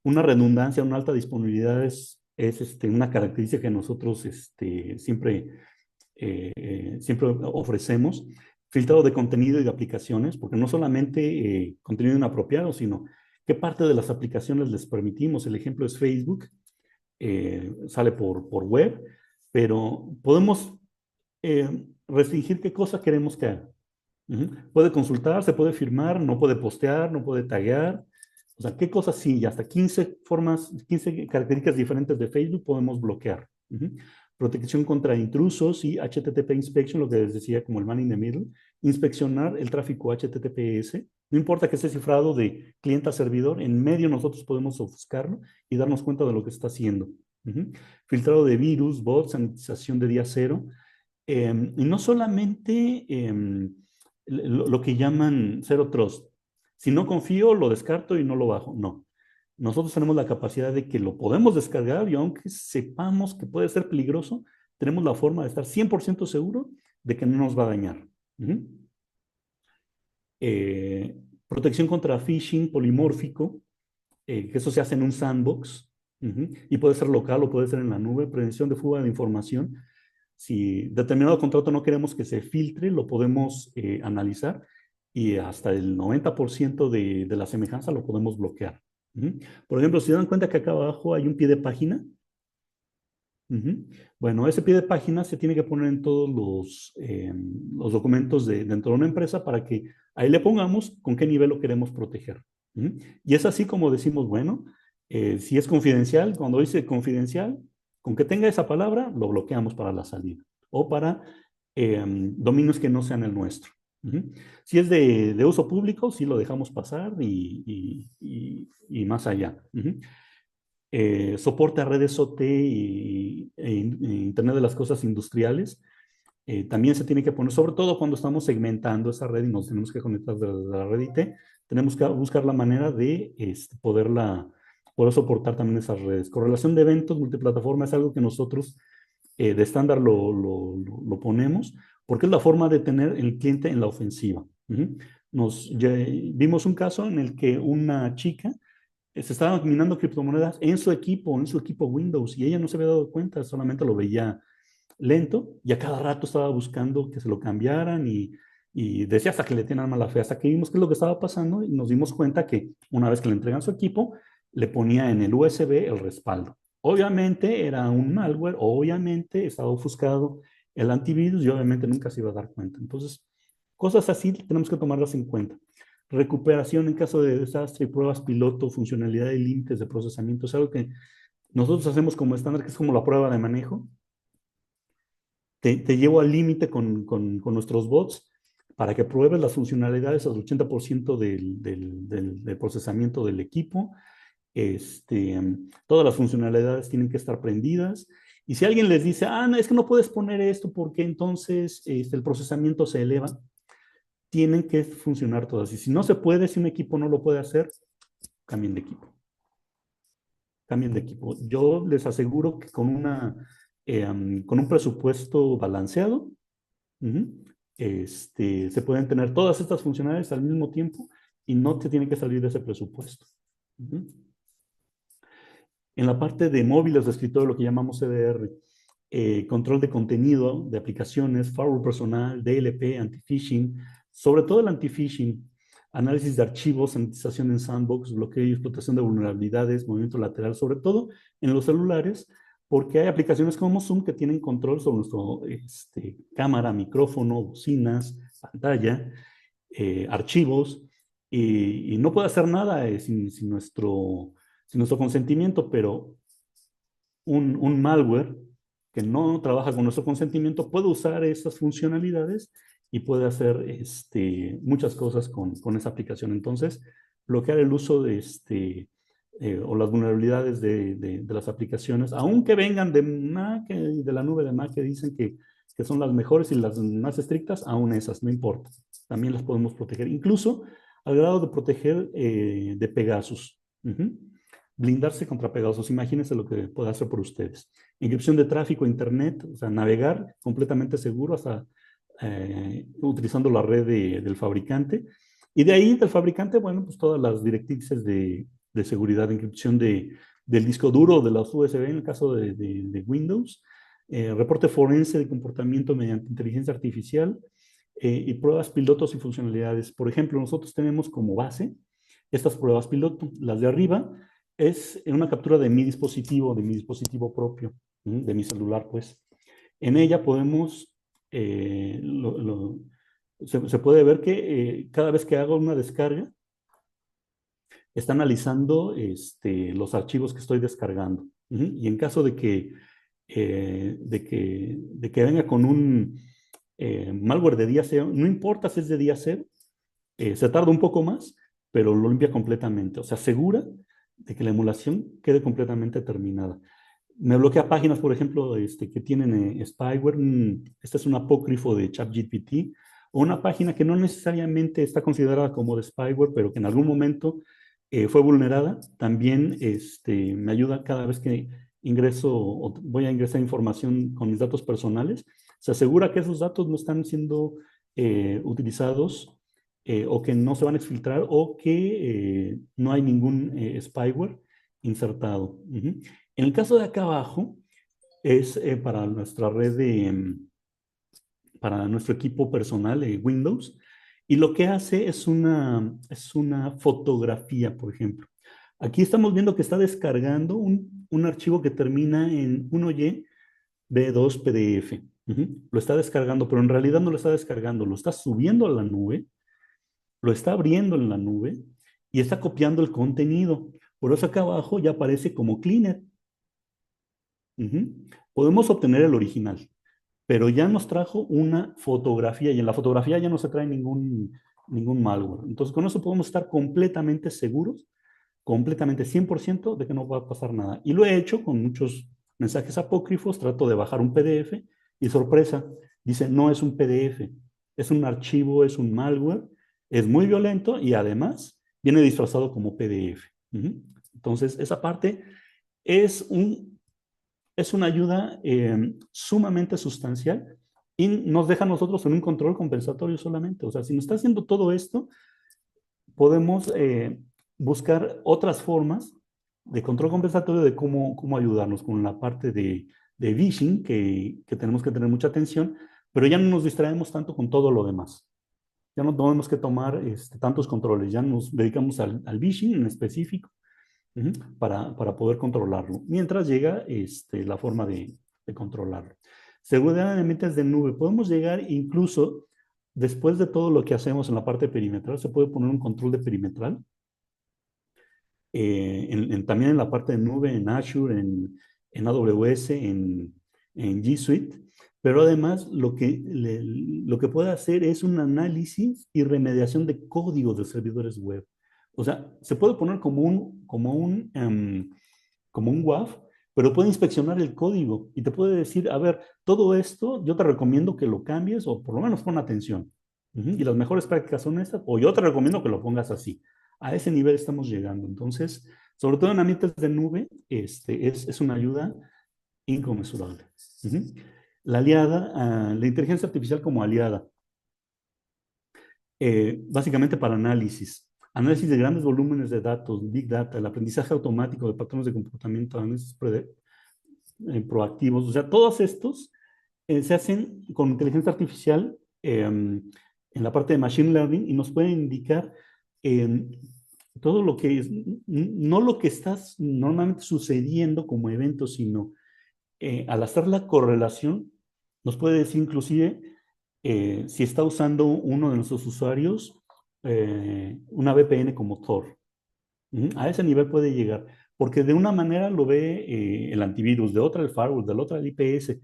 una redundancia, una alta disponibilidad es una característica que nosotros siempre ofrecemos. Filtrado de contenido y de aplicaciones, porque no solamente contenido inapropiado, sino qué parte de las aplicaciones les permitimos. El ejemplo es Facebook, sale por web, pero podemos restringir qué cosa queremos que haga. Puede consultar, se puede firmar, no puede postear, no puede taguear. O sea, qué cosas sí, y hasta 15 formas, 15 características diferentes de Facebook podemos bloquear. Protección contra intrusos y HTTP inspection, lo que les decía como el man in the middle, inspeccionar el tráfico HTTPS. No importa que esté cifrado de cliente a servidor, en medio nosotros podemos ofuscarlo y darnos cuenta de lo que está haciendo. Filtrado de virus, bots, sanitización de día cero. Y no solamente lo que llaman Zero Trust. Si no confío, lo descarto y no lo bajo. No. Nosotros tenemos la capacidad de que lo podemos descargar, y aunque sepamos que puede ser peligroso, tenemos la forma de estar 100% seguro de que no nos va a dañar. Eh, Protección contra phishing polimórfico, que eso se hace en un sandbox, y puede ser local o puede ser en la nube. Prevención de fuga de información. Si determinado contrato no queremos que se filtre, lo podemos analizar, y hasta el 90% de la semejanza lo podemos bloquear. Por ejemplo, si dan cuenta que acá abajo hay un pie de página. Bueno, ese pie de página se tiene que poner en todos los documentos dentro de una empresa, para que ahí le pongamos con qué nivel lo queremos proteger. Y es así como decimos, bueno, si es confidencial, cuando dice confidencial, con que tenga esa palabra, lo bloqueamos para la salida o para dominios que no sean el nuestro. Si es de uso público, sí lo dejamos pasar y más allá. Soporte a redes OT e Internet de las Cosas industriales. También se tiene que poner, sobre todo cuando estamos segmentando esa red y nos tenemos que conectar de la red IT, tenemos que buscar la manera de poder soportar también esas redes. Correlación de eventos multiplataforma es algo que nosotros de estándar lo ponemos, porque es la forma de tener el cliente en la ofensiva. Vimos un caso en el que una chica se estaban minando criptomonedas en su equipo Windows, y ella no se había dado cuenta, solamente lo veía lento, y a cada rato estaba buscando que se lo cambiaran, y decía hasta que le tenían mala fe, hasta que vimos qué es lo que estaba pasando y nos dimos cuenta que una vez que le entregan su equipo, le ponía en el USB el respaldo. Obviamente era un malware, obviamente estaba ofuscado el antivirus, y obviamente nunca se iba a dar cuenta. Entonces, cosas así tenemos que tomarlas en cuenta. Recuperación en caso de desastre y pruebas piloto, funcionalidad y límites de procesamiento. Es algo que nosotros hacemos como estándar, que es como la prueba de manejo. Te llevo al límite con nuestros bots para que pruebes las funcionalidades al 80% del procesamiento del equipo. Todas las funcionalidades tienen que estar prendidas. Y si alguien les dice, no, es que no puedes poner esto porque entonces el procesamiento se eleva, tienen que funcionar todas. Y si no se puede, si un equipo no lo puede hacer, cambien de equipo. Cambien de equipo. Yo les aseguro que con un presupuesto balanceado, se pueden tener todas estas funcionalidades al mismo tiempo y no te tienen que salir de ese presupuesto. En la parte de móviles de escritorio, lo que llamamos CDR, control de contenido de aplicaciones, firewall personal, DLP, anti-phishing, sobre todo el anti-phishing, análisis de archivos, sanitización en sandbox, bloqueo y explotación de vulnerabilidades, movimiento lateral, sobre todo en los celulares, porque hay aplicaciones como Zoom que tienen control sobre nuestro cámara, micrófono, bocinas, pantalla, archivos, y no puede hacer nada sin nuestro consentimiento, pero un malware que no trabaja con nuestro consentimiento puede usar esas funcionalidades y puede hacer muchas cosas con esa aplicación. Entonces, bloquear el uso o las vulnerabilidades de las aplicaciones, aunque vengan de Mac, de la nube de Mac, que dicen que son las mejores y las más estrictas, aún esas, no importa. También las podemos proteger, incluso al grado de proteger de Pegasus. Blindarse contra Pegasus. Imagínense lo que puede hacer por ustedes. Encripción de tráfico, internet, o sea, navegar completamente seguro hasta utilizando la red del fabricante. Y de ahí del fabricante, bueno, pues todas las directrices de seguridad, de encripción del disco duro, de las USB en el caso de Windows, reporte forense de comportamiento mediante inteligencia artificial y pruebas pilotos y funcionalidades. Por ejemplo, nosotros tenemos como base estas pruebas piloto. Las de arriba es una captura de mi dispositivo propio, de mi celular, pues. En ella podemos, se puede ver que cada vez que hago una descarga, está analizando los archivos que estoy descargando. Y en caso de que venga con un malware de día cero, no importa si es de día cero, se tarda un poco más, pero lo limpia completamente. O sea, asegura de que la emulación quede completamente terminada. Me bloquea páginas, por ejemplo, que tienen spyware. Este es un apócrifo de ChatGPT, o una página que no necesariamente está considerada como de spyware, pero que en algún momento fue vulnerada. También me ayuda cada vez que ingreso o voy a ingresar información con mis datos personales. Se asegura que esos datos no están siendo utilizados o que no se van a exfiltrar o que no hay ningún spyware insertado. En el caso de acá abajo, es para nuestra red para nuestro equipo personal, Windows, y lo que hace es una fotografía, por ejemplo. Aquí estamos viendo que está descargando un archivo que termina en 1Y B2 PDF. Lo está descargando, pero en realidad no lo está descargando, lo está subiendo a la nube, lo está abriendo en la nube y está copiando el contenido. Por eso acá abajo ya aparece como cleaner. Podemos obtener el original, pero ya nos trajo una fotografía y en la fotografía ya no se trae ningún malware. Entonces con eso podemos estar completamente seguros, completamente 100% de que no va a pasar nada. Y lo he hecho con muchos mensajes apócrifos, trato de bajar un PDF y sorpresa, dice no es un PDF, es un archivo, es un malware, es muy violento y además viene disfrazado como PDF. Entonces esa parte es una ayuda sumamente sustancial y nos deja a nosotros en un control compensatorio solamente. O sea, si nos está haciendo todo esto, podemos buscar otras formas de control compensatorio de cómo ayudarnos con la parte de phishing, que tenemos que tener mucha atención, pero ya no nos distraemos tanto con todo lo demás. Ya no tenemos que tomar tantos controles, ya nos dedicamos al phishing en específico para poder controlarlo, mientras llega la forma de controlarlo. Seguridad de elementos de nube. Podemos llegar incluso, después de todo lo que hacemos en la parte perimetral, se puede poner un control de perimetral. También en la parte de nube, en Azure, en AWS, en G Suite. Pero además lo que puede hacer es un análisis y remediación de códigos de servidores web. O sea, se puede poner como un WAF, pero puede inspeccionar el código y te puede decir, a ver, todo esto yo te recomiendo que lo cambies o por lo menos pon atención. Y las mejores prácticas son estas, o yo te recomiendo que lo pongas así. A ese nivel estamos llegando. Entonces, sobre todo en ambientes de nube, es una ayuda inconmensurable. La aliada, la inteligencia artificial como aliada, básicamente para análisis de grandes volúmenes de datos, Big Data, el aprendizaje automático de patrones de comportamiento, análisis proactivos, o sea, todos estos se hacen con inteligencia artificial en la parte de Machine Learning y nos pueden indicar todo lo que es, no lo que está normalmente sucediendo como evento, sino al hacer la correlación, nos puede decir inclusive si está usando uno de nuestros usuarios una VPN como Tor. A ese nivel puede llegar, porque de una manera lo ve el antivirus, de otra el firewall, de la otra el IPS.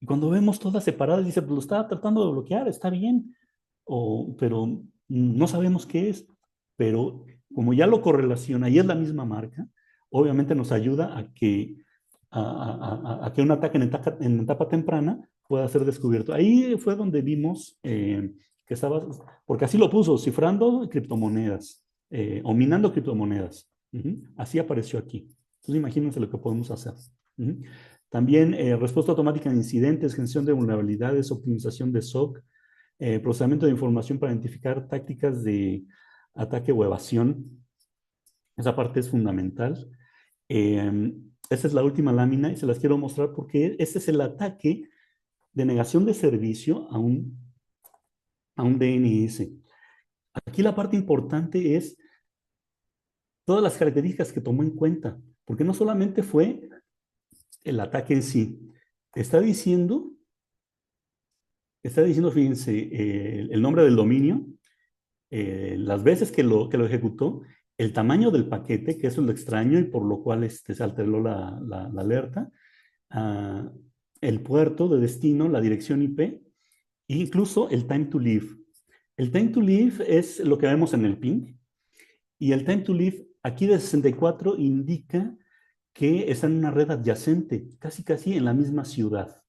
Y cuando vemos todas separadas, dice, pues lo estaba tratando de bloquear, está bien, pero no sabemos qué es. Pero como ya lo correlaciona y es la misma marca, obviamente nos ayuda a que un ataque en etapa temprana pueda ser descubierto. Ahí fue donde vimos que estaba, porque así lo puso, cifrando criptomonedas o minando criptomonedas. Así apareció aquí. Entonces imagínense lo que podemos hacer. También respuesta automática a incidentes, gestión de vulnerabilidades, optimización de SOC, procesamiento de información para identificar tácticas de ataque o evasión. Esa parte es fundamental. Esta es la última lámina y se las quiero mostrar porque este es el ataque de negación de servicio a un DNS. Aquí la parte importante es todas las características que tomó en cuenta, porque no solamente fue el ataque en sí, está diciendo, fíjense, el nombre del dominio, las veces que lo ejecutó, el tamaño del paquete, que eso es lo extraño y por lo cual se alteró la alerta, uh, el puerto de destino, la dirección IP, e incluso el time to leave. El time to leave es lo que vemos en el ping, y el time to leave aquí de 64 indica que está en una red adyacente, casi casi en la misma ciudad.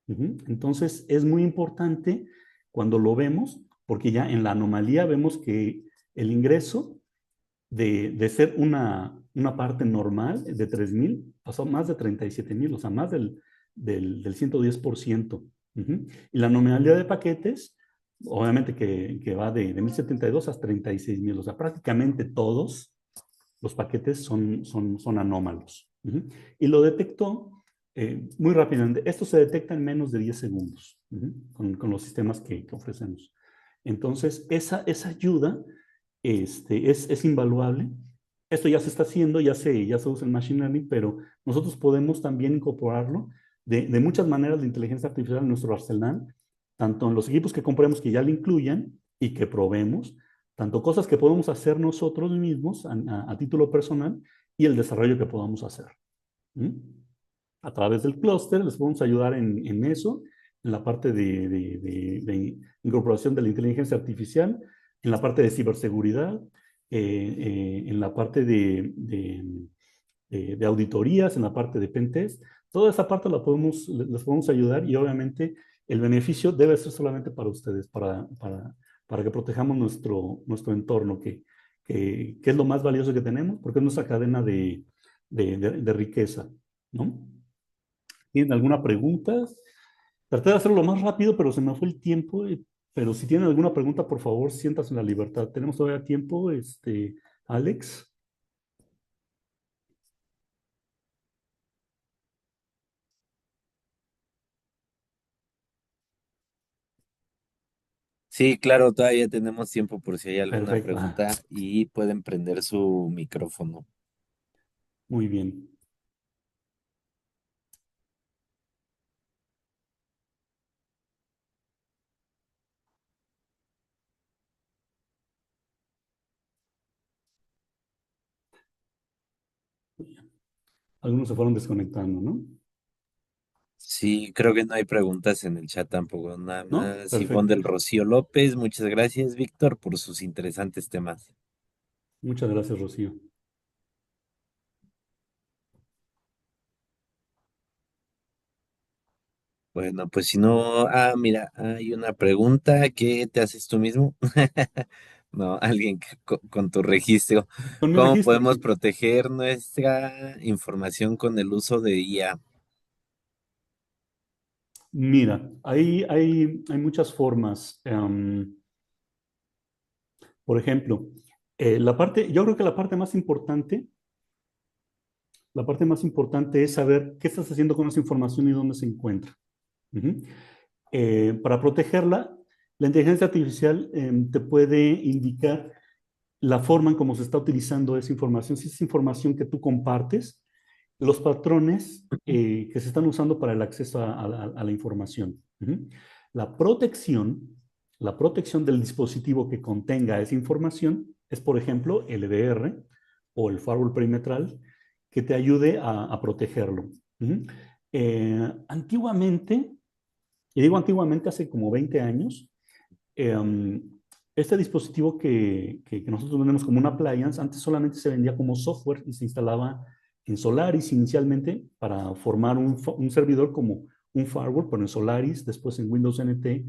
Entonces es muy importante cuando lo vemos, porque ya en la anomalía vemos que el ingreso de ser una parte normal de 3,000 pasó a más de 37,000, o sea, más del 110%. Y la anomalía de paquetes, obviamente que va de 1,072 hasta 36,000, o sea, prácticamente todos los paquetes son anómalos. Y lo detectó muy rápidamente. Esto se detecta en menos de 10 segundos con los sistemas que ofrecemos. Entonces, esa ayuda es invaluable. Esto ya se está haciendo, ya se usa en Machine Learning, pero nosotros podemos también incorporarlo de muchas maneras de inteligencia artificial en nuestro arsenal, tanto en los equipos que compremos que ya lo incluyan y que probemos, tanto cosas que podemos hacer nosotros mismos a título personal y el desarrollo que podamos hacer. ¿Mm? A través del clúster les podemos ayudar en eso, en la parte de incorporación de la inteligencia artificial, en la parte de ciberseguridad, en la parte de auditorías, en la parte de pentest. Toda esa parte les podemos ayudar y obviamente el beneficio debe ser solamente para ustedes, para que protejamos nuestro entorno, que es lo más valioso que tenemos, porque es nuestra cadena de riqueza, ¿no? ¿Tienen alguna pregunta? Traté de hacerlo lo más rápido, pero se me fue el tiempo. Pero si tienen alguna pregunta, por favor, siéntanse en la libertad. Tenemos todavía tiempo, Alex.
Sí, claro, todavía tenemos tiempo por si hay alguna
Perfecto.
pregunta y pueden prender su micrófono.
Muy bien. Algunos se fueron desconectando, ¿no?
Sí, creo que no hay preguntas en el chat tampoco. Nada
¿No?
más Ivonne
Perfecto.
del Rocío López. Muchas gracias, Víctor, por sus interesantes temas.
Muchas gracias, Rocío.
Bueno, pues si no, mira, hay una pregunta que te haces tú mismo. No, alguien con tu registro.
Con mi
¿Cómo
registro,
podemos
sí.
proteger nuestra información con el uso de IA?
Mira, hay muchas formas. Por ejemplo, yo creo que la parte más importante es saber qué estás haciendo con esa información y dónde se encuentra. Ujú. Para protegerla, la inteligencia artificial te puede indicar la forma en cómo se está utilizando esa información, si es información que tú compartes, los patrones que se están usando para el acceso a la información. La protección, la protección del dispositivo que contenga esa información es, por ejemplo, el EDR o el firewall perimetral que te ayude a protegerlo. Antiguamente, y digo antiguamente, hace como 20 años, em, este dispositivo que nosotros vendemos como un appliance, antes solamente se vendía como software y se instalaba en Solaris inicialmente para formar un servidor como un firewall, pero en Solaris, después en Windows NT,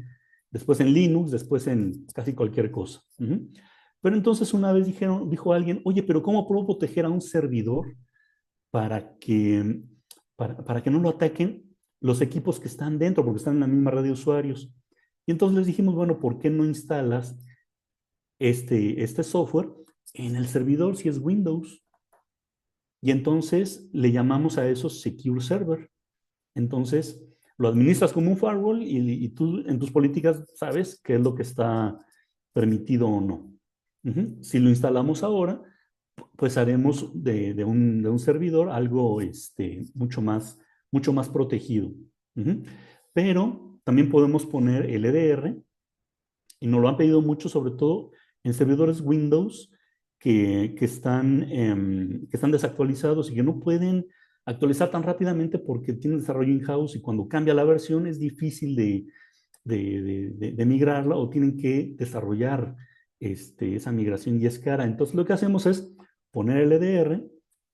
después en Linux, después en casi cualquier cosa. Pero entonces una vez dijo alguien, oye, pero ¿cómo puedo proteger a un servidor para que, para que no lo ataquen los equipos que están dentro, porque están en la misma red de usuarios? Y entonces les dijimos, bueno, ¿por qué no instalas este software en el servidor si es Windows? Y entonces le llamamos a eso Secure Server. Entonces lo administras como un firewall y tú en tus políticas sabes qué es lo que está permitido o no. Si lo instalamos ahora, pues haremos de un servidor algo mucho más protegido. Pero también podemos poner LDR y nos lo han pedido mucho, sobre todo en servidores Windows que están desactualizados y que no pueden actualizar tan rápidamente porque tienen desarrollo in-house y cuando cambia la versión es difícil de migrarla o tienen que desarrollar esa migración y es cara. Entonces lo que hacemos es poner el EDR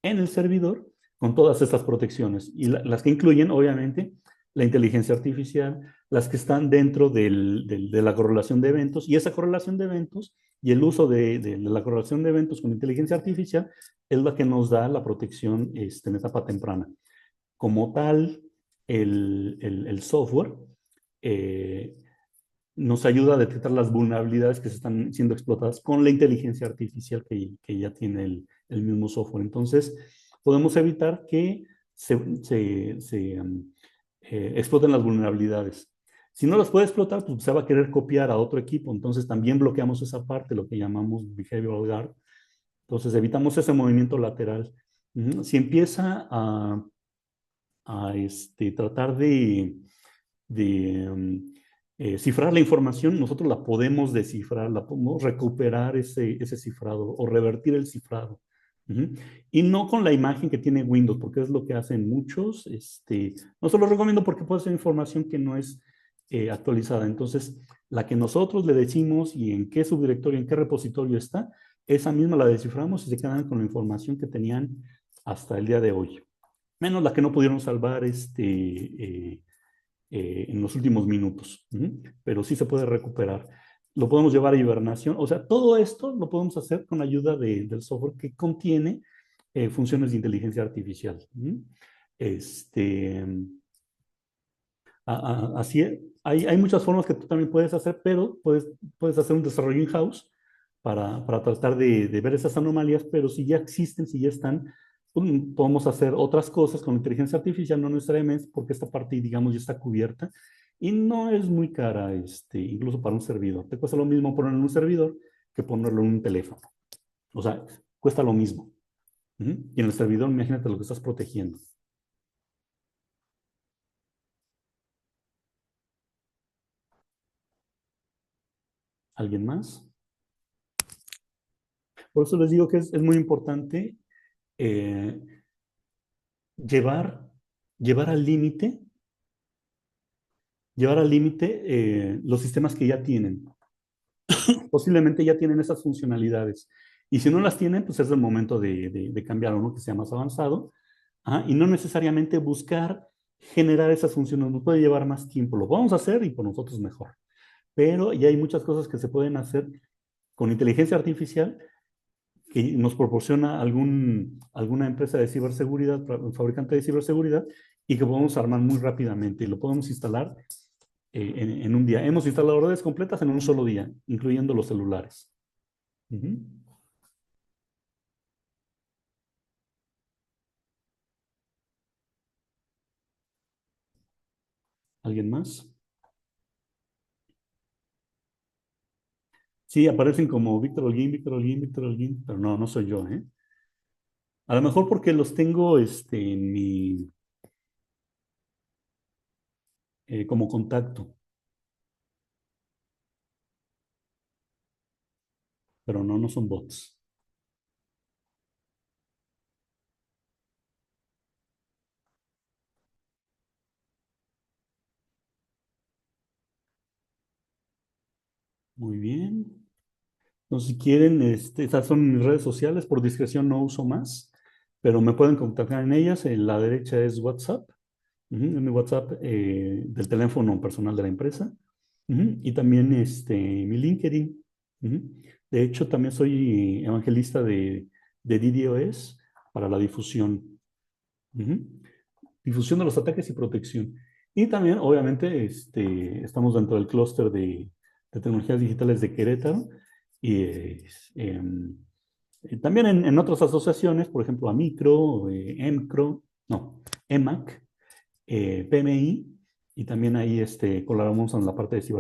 en el servidor con todas estas protecciones y las que incluyen, obviamente, la inteligencia artificial, las que están dentro de la correlación de eventos y esa correlación de eventos y el uso de la correlación de eventos con inteligencia artificial es la que nos da la protección en etapa temprana. Como tal, el software eh, nos ayuda a detectar las vulnerabilidades que se están siendo explotadas con la inteligencia artificial que ya tiene el mismo software. Entonces, podemos evitar que se exploten las vulnerabilidades. Si no las puede explotar, pues se va a querer copiar a otro equipo. Entonces, también bloqueamos esa parte, lo que llamamos behavioral guard. Entonces, evitamos ese movimiento lateral. Si empieza a tratar de cifrar la información, nosotros la podemos descifrar, la podemos recuperar ese cifrado o revertir el cifrado. Y no con la imagen que tiene Windows, porque es lo que hacen muchos. No se lo recomiendo porque puede ser información que no es actualizada. Entonces, la que nosotros le decimos y en qué subdirectorio, en qué repositorio está, esa misma la desciframos y se quedan con la información que tenían hasta el día de hoy. Menos la que no pudieron salvar en los últimos minutos, pero sí se puede recuperar. Lo podemos llevar a hibernación, o sea, todo esto lo podemos hacer con ayuda del software que contiene funciones de inteligencia artificial. Este, Así hay muchas formas que tú también puedes hacer, pero puedes hacer un desarrollo in-house para tratar de ver esas anomalías, pero si ya existen, si ya están, pues, podemos hacer otras cosas con inteligencia artificial, no necesariamente porque esta parte, digamos, ya está cubierta y no es muy cara, incluso para un servidor. Te cuesta lo mismo ponerlo en un servidor que ponerlo en un teléfono. O sea, cuesta lo mismo. Y en el servidor, imagínate lo que estás protegiendo. ¿Alguien más? Por eso les digo que es muy importante eh, llevar, llevar al límite, llevar al límite los sistemas que ya tienen. Posiblemente ya tienen esas funcionalidades. Y si no las tienen, pues es el momento de cambiar a uno que sea más avanzado. Y no necesariamente buscar generar esas funciones. Nos puede llevar más tiempo. Lo vamos a hacer y por nosotros mejor. Pero ya hay muchas cosas que se pueden hacer con inteligencia artificial que nos proporciona alguna empresa de ciberseguridad, un fabricante de ciberseguridad, y que podemos armar muy rápidamente y lo podemos instalar en un día. Hemos instalado redes completas en un solo día, incluyendo los celulares. Ujú. ¿Alguien más? Sí, aparecen como Víctor Holguín, Víctor Holguín, Víctor Holguín, pero no, no soy yo, ¿eh? A lo mejor porque los tengo como contacto, pero no, no son bots. Muy bien. Entonces, si quieren, esas son mis redes sociales. Por discreción no uso más, pero me pueden contactar en ellas. En la derecha es WhatsApp. Es mi WhatsApp del teléfono personal de la empresa. Y también mi LinkedIn. Ujú. De hecho, también soy evangelista de DDoS para la difusión. Ujú. Difusión de los ataques y protección. Y también, obviamente, estamos dentro del clúster de tecnologías digitales de Querétaro y también en otras asociaciones, por ejemplo, Amicro, EMCRO, no, EMAC, PMI, y también ahí colaboramos en la parte de ciberseguridad.